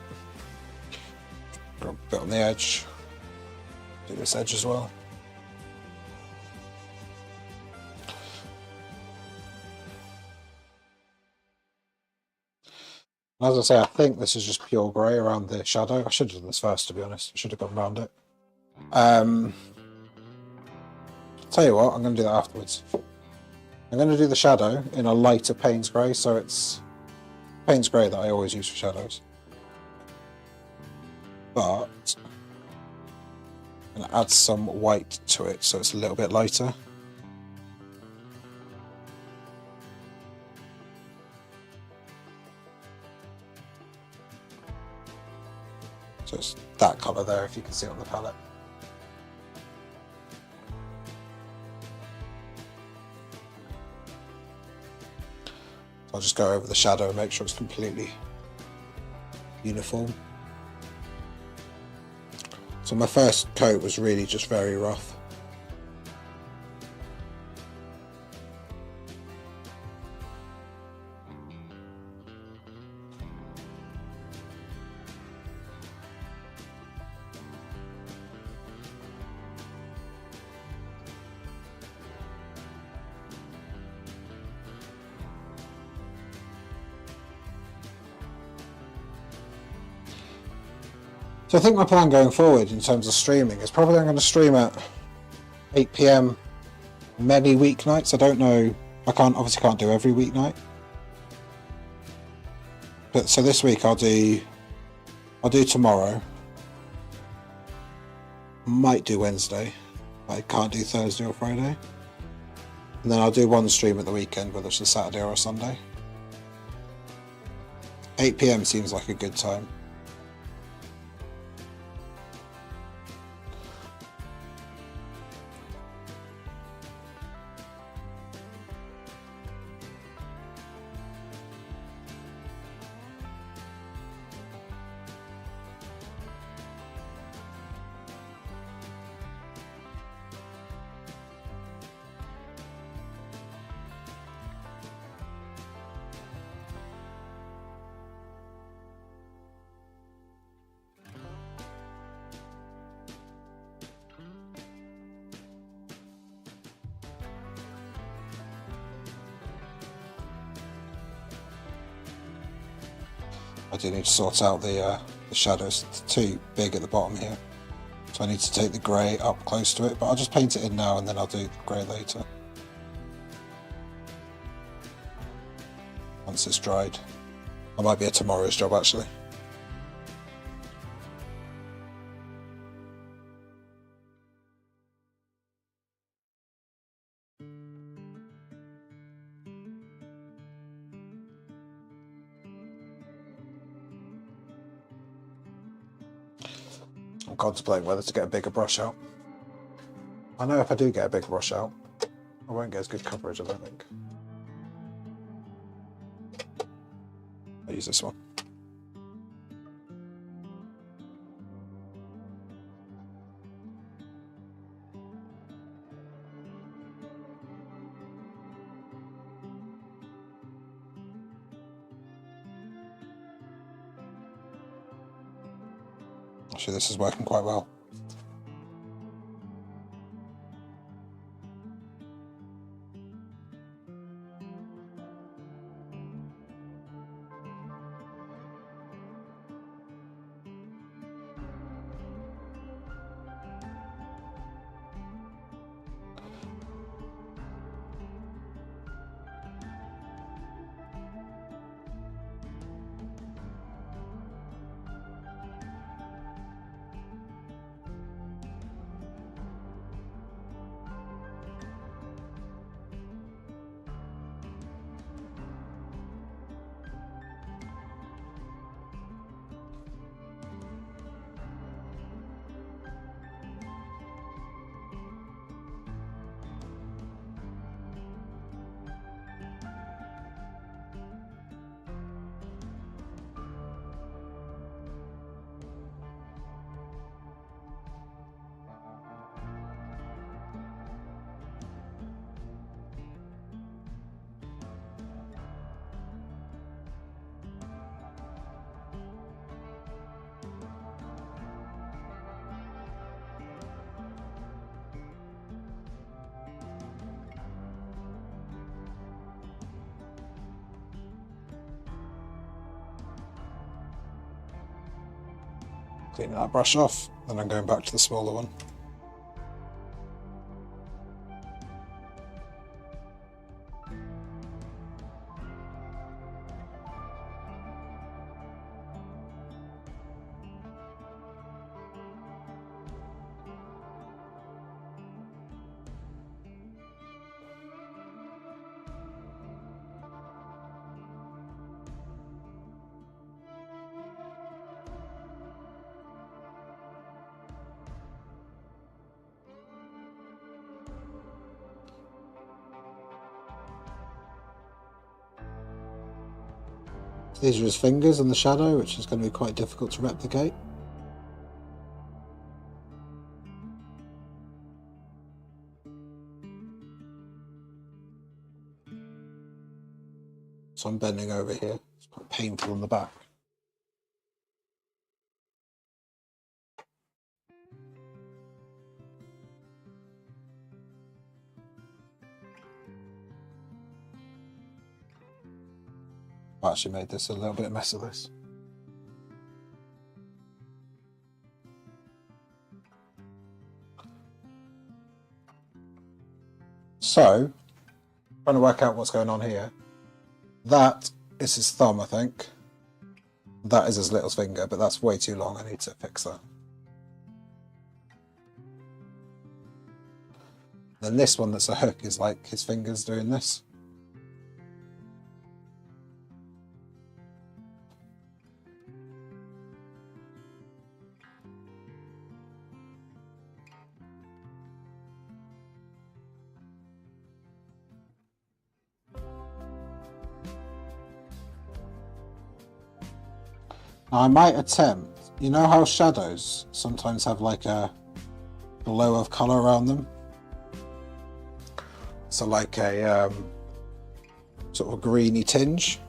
Got a bit on the edge. Do this edge as well. As I say, I think this is just pure grey around the shadow. I should have done this first, to be honest. I should have gone around it. Tell you what, I'm going to do that afterwards. I'm going to do the shadow in a lighter Payne's grey, so it's Payne's grey that I always use for shadows. But I'm going to add some white to it, so it's a little bit lighter. So it's that colour there, if you can see it on the palette. I'll just go over the shadow and make sure it's completely uniform. So my first coat was really just very rough. So I think my plan going forward in terms of streaming is probably I'm going to stream at 8 PM many weeknights. I don't know, I obviously can't do every weeknight. But so this week I'll do tomorrow. Might do Wednesday. I can't do Thursday or Friday. And then I'll do one stream at the weekend, whether it's a Saturday or a Sunday. 8 PM seems like a good time. I do need to sort out the shadows. It's too big at the bottom here. So I need to take the grey up close to it, but I'll just paint it in now and then I'll do the grey later. Once it's dried. That might be a tomorrow's job actually. I'm contemplating whether to get a bigger brush out. I know if I do get a bigger brush out, I won't get as good coverage, I don't think. I'll use this one. Actually, this is working quite well. Cleaning that brush off, then I'm going back to the smaller one. These are his fingers in the shadow, which is going to be quite difficult to replicate. So I'm bending over here. It's quite painful on the back. I actually made this a little bit mess of this. So, trying to work out what's going on here. That is his thumb, I think. That is his little finger, but that's way too long. I need to fix that. Then this one that's a hook is like his fingers doing this. Now I might attempt, you know how shadows sometimes have like a glow of colour around them? So like a sort of a greeny tinge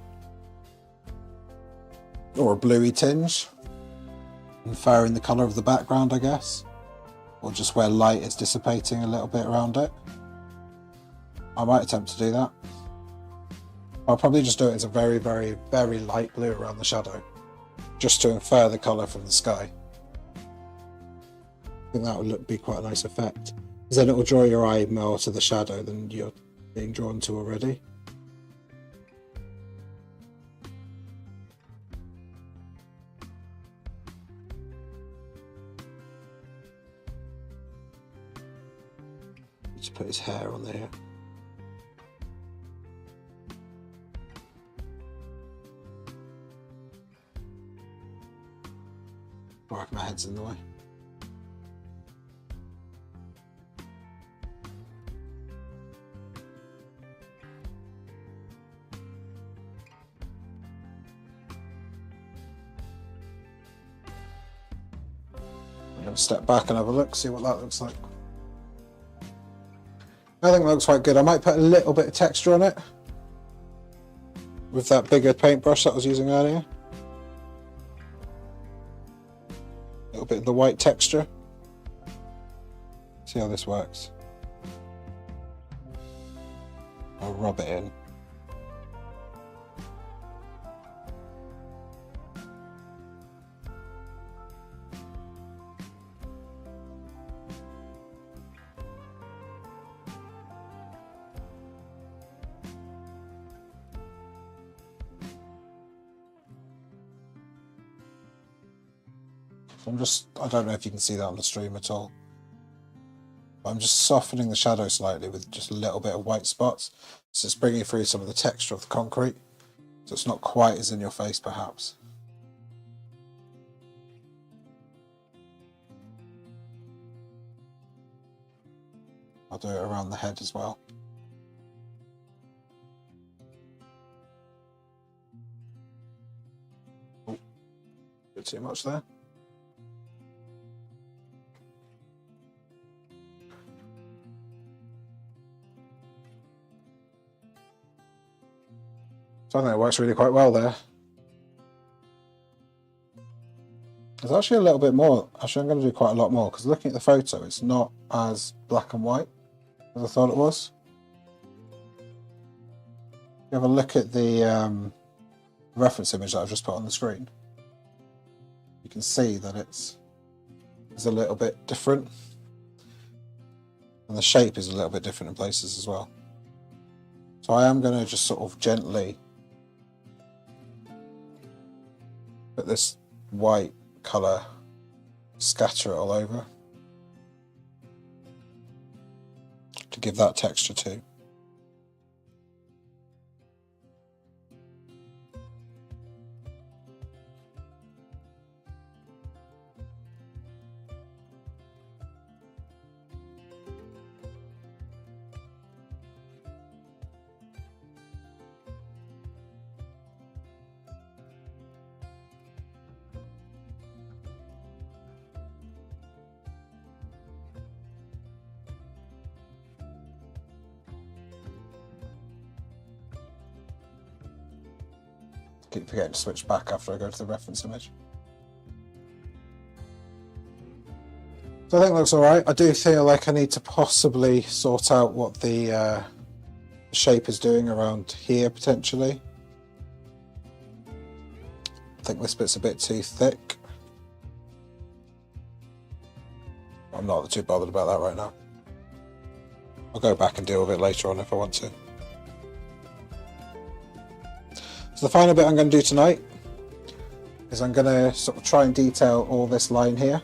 or a bluey tinge, inferring the colour of the background, I guess, or just where light is dissipating a little bit around it. I might attempt to do that. I'll probably just do it as a very, very, very light blue around the shadow, just to infer the colour from the sky. I think that would be quite a nice effect, because then it will draw your eye more to the shadow than you're being drawn to already. Just put his hair on there. Or if my head's in the way. I'm going to step back and have a look, see what that looks like. I think it looks quite good. I might put a little bit of texture on it with that bigger paintbrush that I was using earlier. A little bit of the white texture. See how this works. I'll rub it in. I don't know if you can see that on the stream at all. But I'm just softening the shadow slightly with just a little bit of white spots. So it's bringing through some of the texture of the concrete. So it's not quite as in your face, perhaps. I'll do it around the head as well. Oh, a bit too much there. So I think it works really quite well there. There's actually a little bit more. Actually, I'm going to do quite a lot more, because looking at the photo, it's not as black and white as I thought it was. You have a look at the reference image that I've just put on the screen. You can see that it's is a little bit different. And the shape is a little bit different in places as well. So I am going to just sort of gently put this white colour, scatter it all over to give that texture too. Keep forgetting to switch back after I go to the reference image. So I think it looks alright. I do feel like I need to possibly sort out what the shape is doing around here potentially. I think this bit's a bit too thick. I'm not too bothered about that right now. I'll go back and deal with it later on if I want to. So the final bit I'm going to do tonight is I'm going to sort of try and detail all this line here,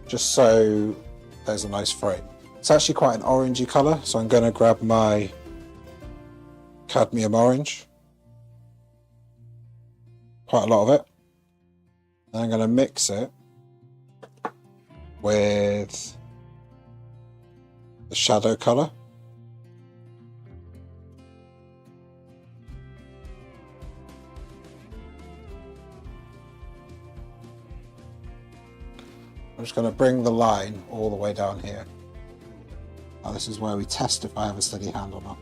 just so there's a nice frame. It's actually quite an orangey colour, so I'm going to grab my cadmium orange, quite a lot of it, and I'm going to mix it with the shadow colour. I'm just going to bring the line all the way down here. Now this is where we test if I have a steady hand or not.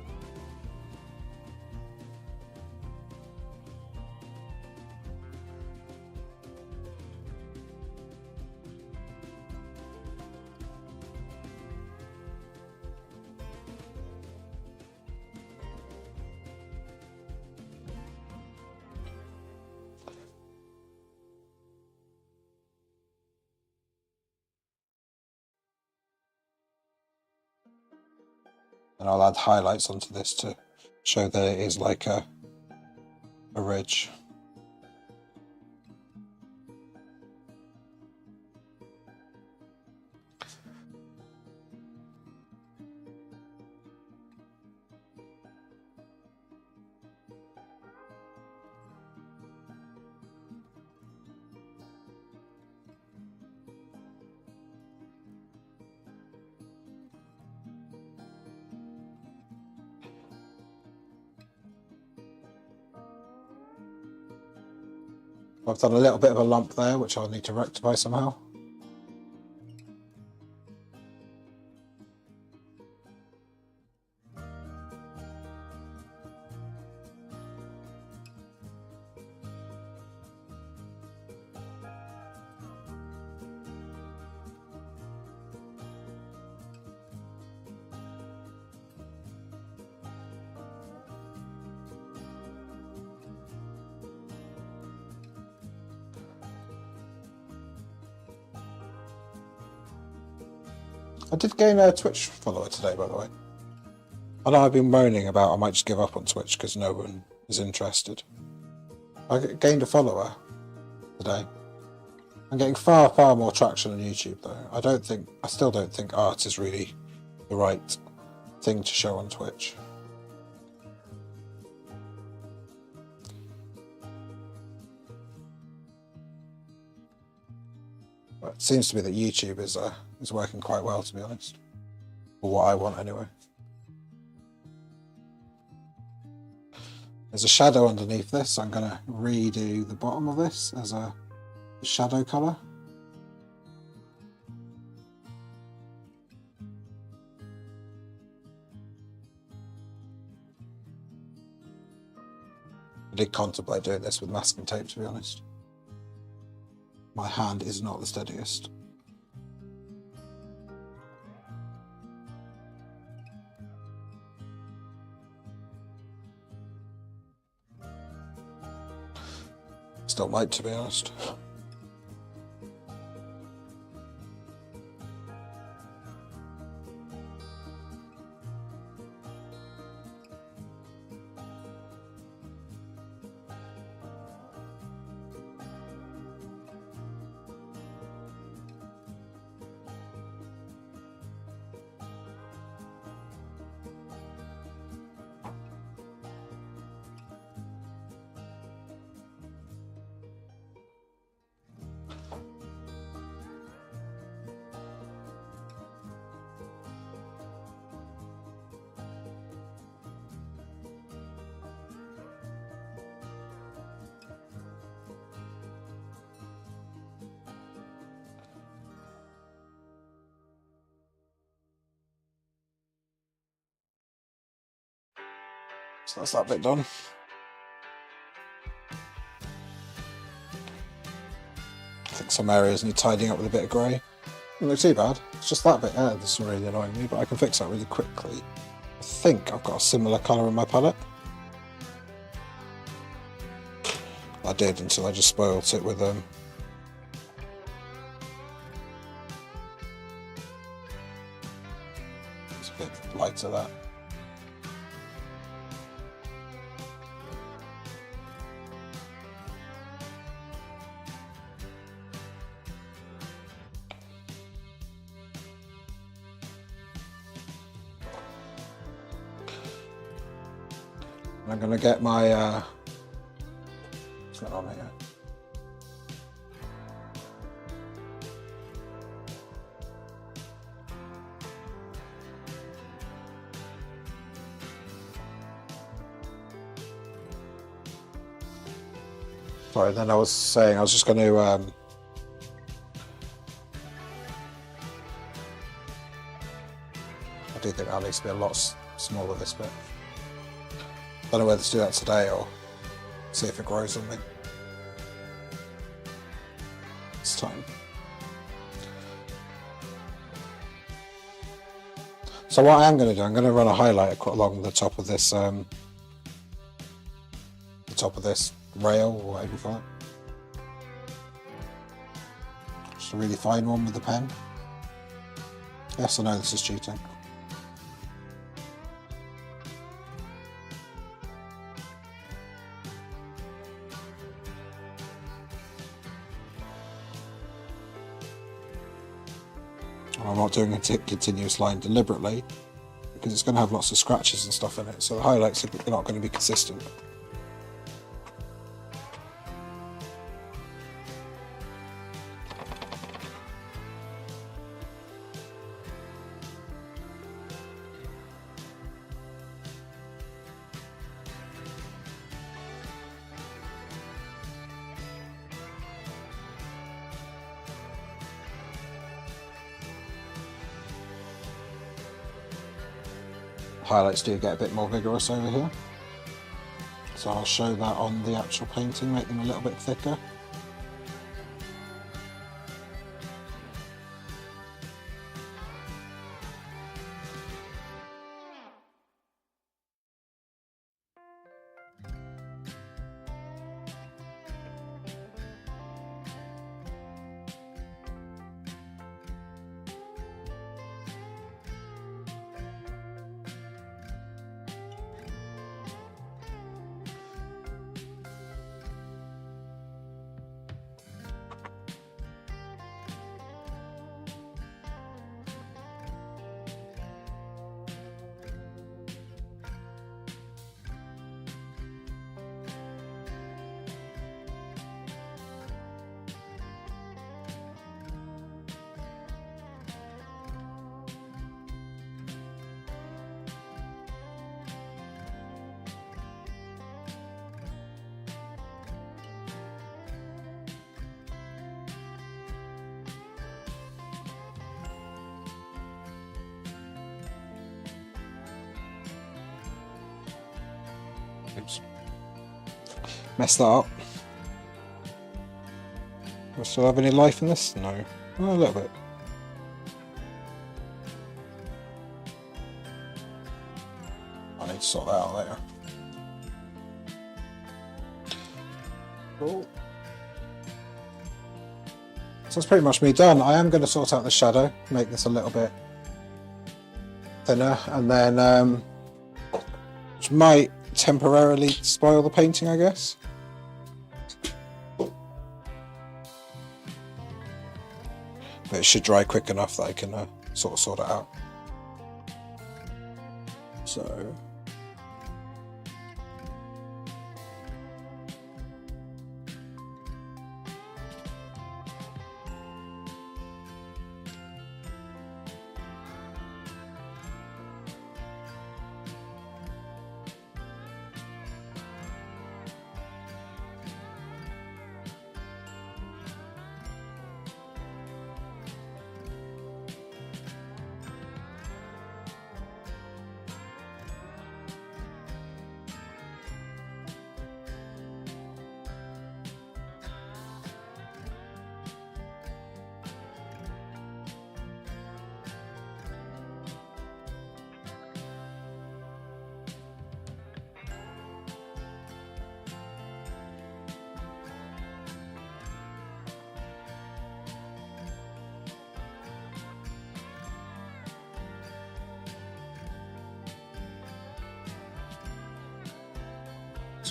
And I'll add highlights onto this to show that it is like a ridge. I've done a little bit of a lump there, which I'll need to rectify somehow. I did gain a Twitch follower today, by the way. I know I've been moaning about I might just give up on Twitch because no one is interested. I gained a follower today. I'm getting far, far more traction on YouTube though. I still don't think art is really the right thing to show on Twitch. But it seems to be that YouTube is working quite well, to be honest. For what I want anyway. There's a shadow underneath this, so I'm going to redo the bottom of this as a shadow colour. I did contemplate doing this with masking tape, to be honest. My hand is not the steadiest. Still might, to be honest. So that's that bit done. I think some areas need tidying up with a bit of grey. Doesn't look too bad. It's just that bit there that's really annoying me, but I can fix that really quickly. I think I've got a similar colour in my palette. I did until I just spoilt it with it's a bit lighter that. I'm going to get my what's going on here? Sorry, then I was saying I was just going to I do think that needs to be a lot smaller, this bit. Don't know whether to do that today or see if it grows on me. It's time. So what I am going to do, I'm going to run a highlighter along the top of this rail, or whatever you call it. Just a really fine one with the pen. Yes, I know this is cheating. I'm not doing a continuous line deliberately because it's going to have lots of scratches and stuff in it, so the highlights are not going to be consistent. Highlights do get a bit more vigorous over here, so I'll show that on the actual painting, make them a little bit thicker. Oops. Messed that up. Do I still have any life in this? No. Oh, a little bit. I need to sort that out later. Cool. So that's pretty much me done. I am going to sort out the shadow, make this a little bit thinner, and then which might temporarily spoil the painting, I guess. But it should dry quick enough that I can sort it out. So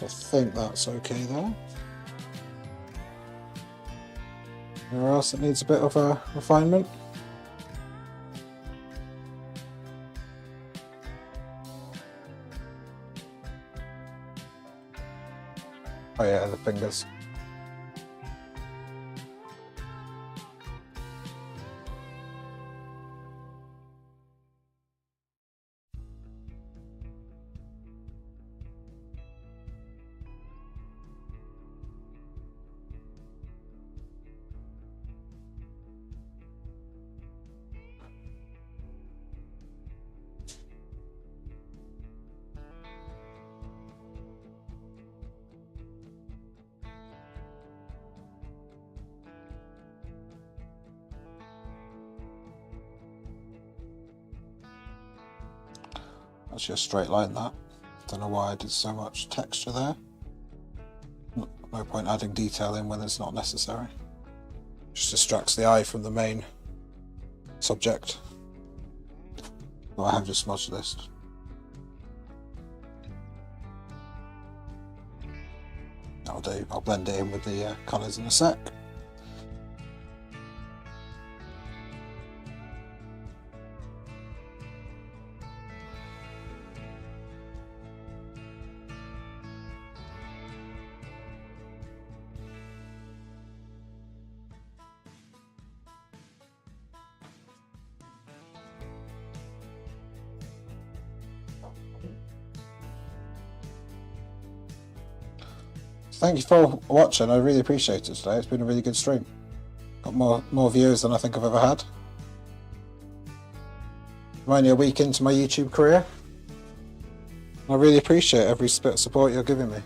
So I think that's okay there. Anywhere else that needs a bit of a refinement? Oh yeah, the fingers. That's just straight line that. Don't know why I did so much texture there. No point adding detail in when it's not necessary. Just distracts the eye from the main subject. Well, I have just smudged this. That'll do. I'll blend it in with the colours in a sec. Thank you for watching. I really appreciate it today. It's been a really good stream. Got more viewers than I think I've ever had. I'm only a week into my YouTube career. I really appreciate every bit of support you're giving me.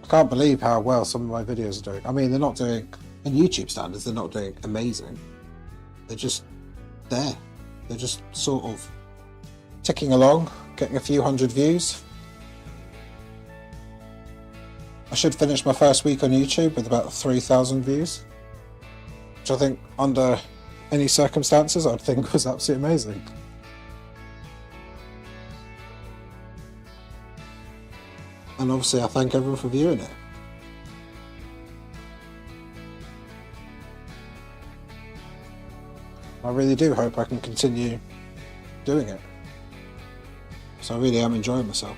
I can't believe how well some of my videos are doing. I mean, they're not doing, in YouTube standards, they're not doing amazing. They're just there. They're just sort of ticking along, getting a few hundred views. I should finish my first week on YouTube with about 3,000 views, which I think under any circumstances I'd think was absolutely amazing. And obviously I thank everyone for viewing it. I really do hope I can continue doing it. So I really am enjoying myself.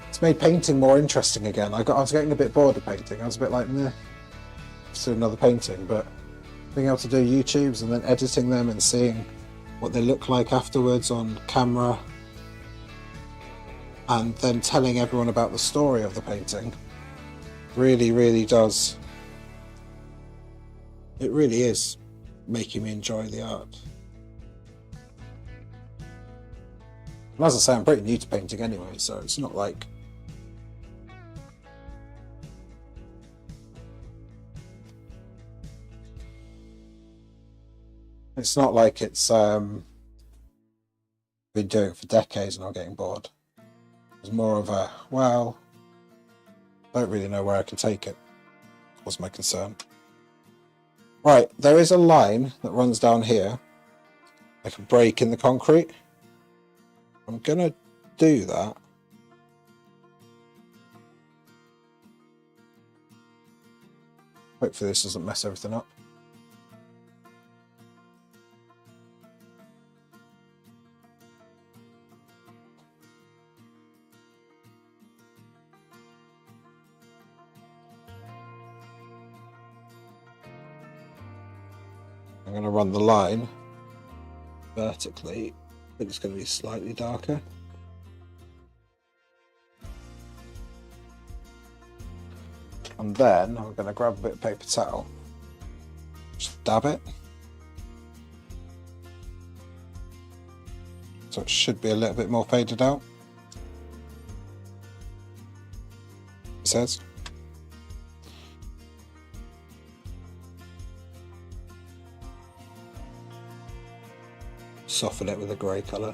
It's made painting more interesting again. I was getting a bit bored of painting. I was a bit like, meh, let's do another painting. But being able to do YouTubes and then editing them and seeing what they look like afterwards on camera, and then telling everyone about the story of the painting, really does. It really is making me enjoy the art. And as I say, I'm pretty new to painting anyway, so it's not like it's been doing it for decades and not getting bored. It's more of a, well, I don't really know where I can take it, was my concern. Right, there is a line that runs down here, like a break in the concrete. I'm gonna do that. Hopefully this doesn't mess everything up. I'm going to run the line vertically, but it's going to be slightly darker. And then I'm going to grab a bit of paper towel, just dab it. So it should be a little bit more faded out. It says. Soften it with a grey colour.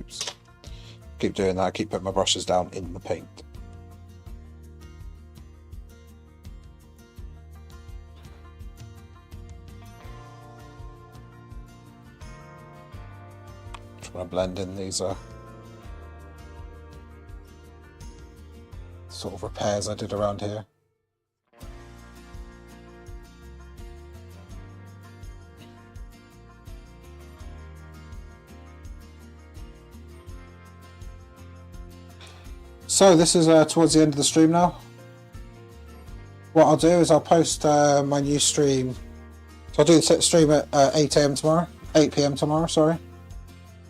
Oops. Keep doing that, keep putting my brushes down in the paint. Trying to blend in these sort of repairs I did around here. So this is towards the end of the stream now. What I'll do is I'll post my new stream. So I'll do the stream at 8 PM tomorrow, sorry.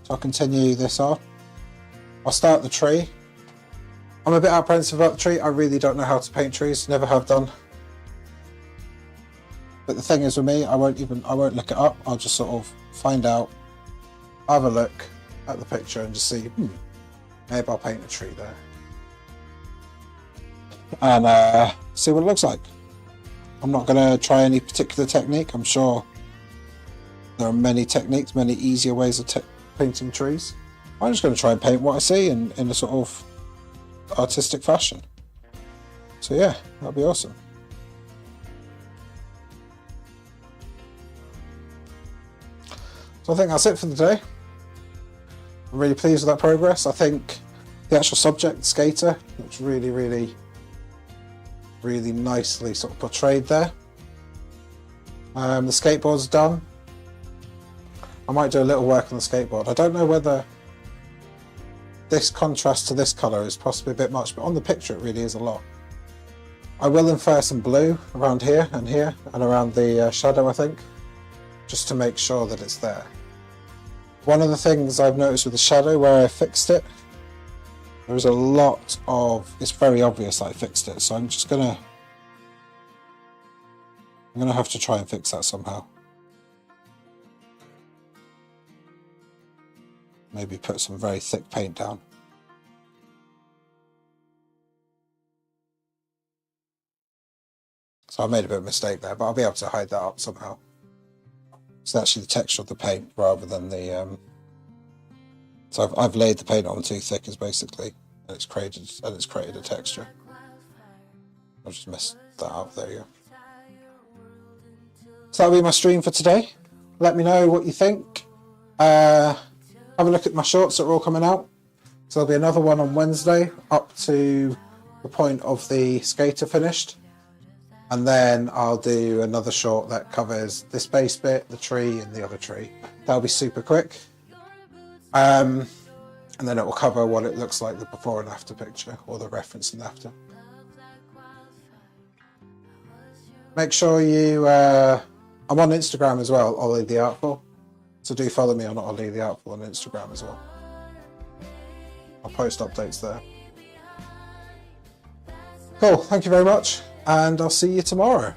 So I'll continue this on. I'll start the tree. I'm a bit apprehensive about the tree. I really don't know how to paint trees, never have done. But the thing is with me, I won't look it up. I'll just sort of find out, have a look at the picture and just see, maybe I'll paint a tree there. And see what it looks like. I'm not going to try any particular technique. I'm sure there are many techniques, many easier ways of painting trees. I'm just going to try and paint what I see in a sort of artistic fashion. So yeah, that'll be awesome. So I think that's it for the day. I'm really pleased with that progress. I think the actual subject, skater, looks really, really, really nicely sort of portrayed there. The skateboard's done. I might do a little work on the skateboard. I don't know whether this contrast to this colour is possibly a bit much, but on the picture it really is a lot. I will infer some blue around here and around the shadow, I think, just to make sure that it's there. One of the things I've noticed with the shadow where I fixed it, there's a lot of, it's very obvious I fixed it, so I'm gonna have to try and fix that somehow. Maybe put some very thick paint down. So I made a bit of a mistake there, but I'll be able to hide that up somehow. It's actually the texture of the paint rather than the so I've laid the paint on too thick, is basically, and it's created a texture. I've just messed that up. There you go. So that'll be my stream for today. Let me know what you think. Have a look at my shorts that are all coming out. So there'll be another one on Wednesday up to the point of the skater finished. And then I'll do another short that covers this base bit, the tree, and the other tree. That'll be super quick. And then it will cover what it looks like, the before and after picture, or the reference and after. Make sure you... I'm on Instagram as well, Ollie the Artful. So do follow me on Ollie the Artful on Instagram as well. I'll post updates there. Cool, thank you very much, and I'll see you tomorrow.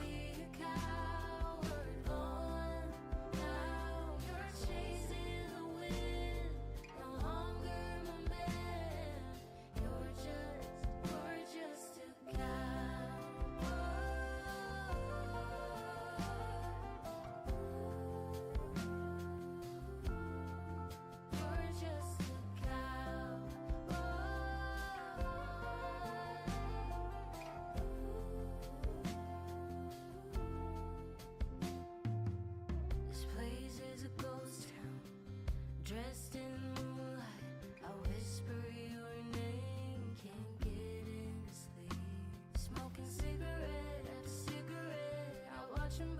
Watching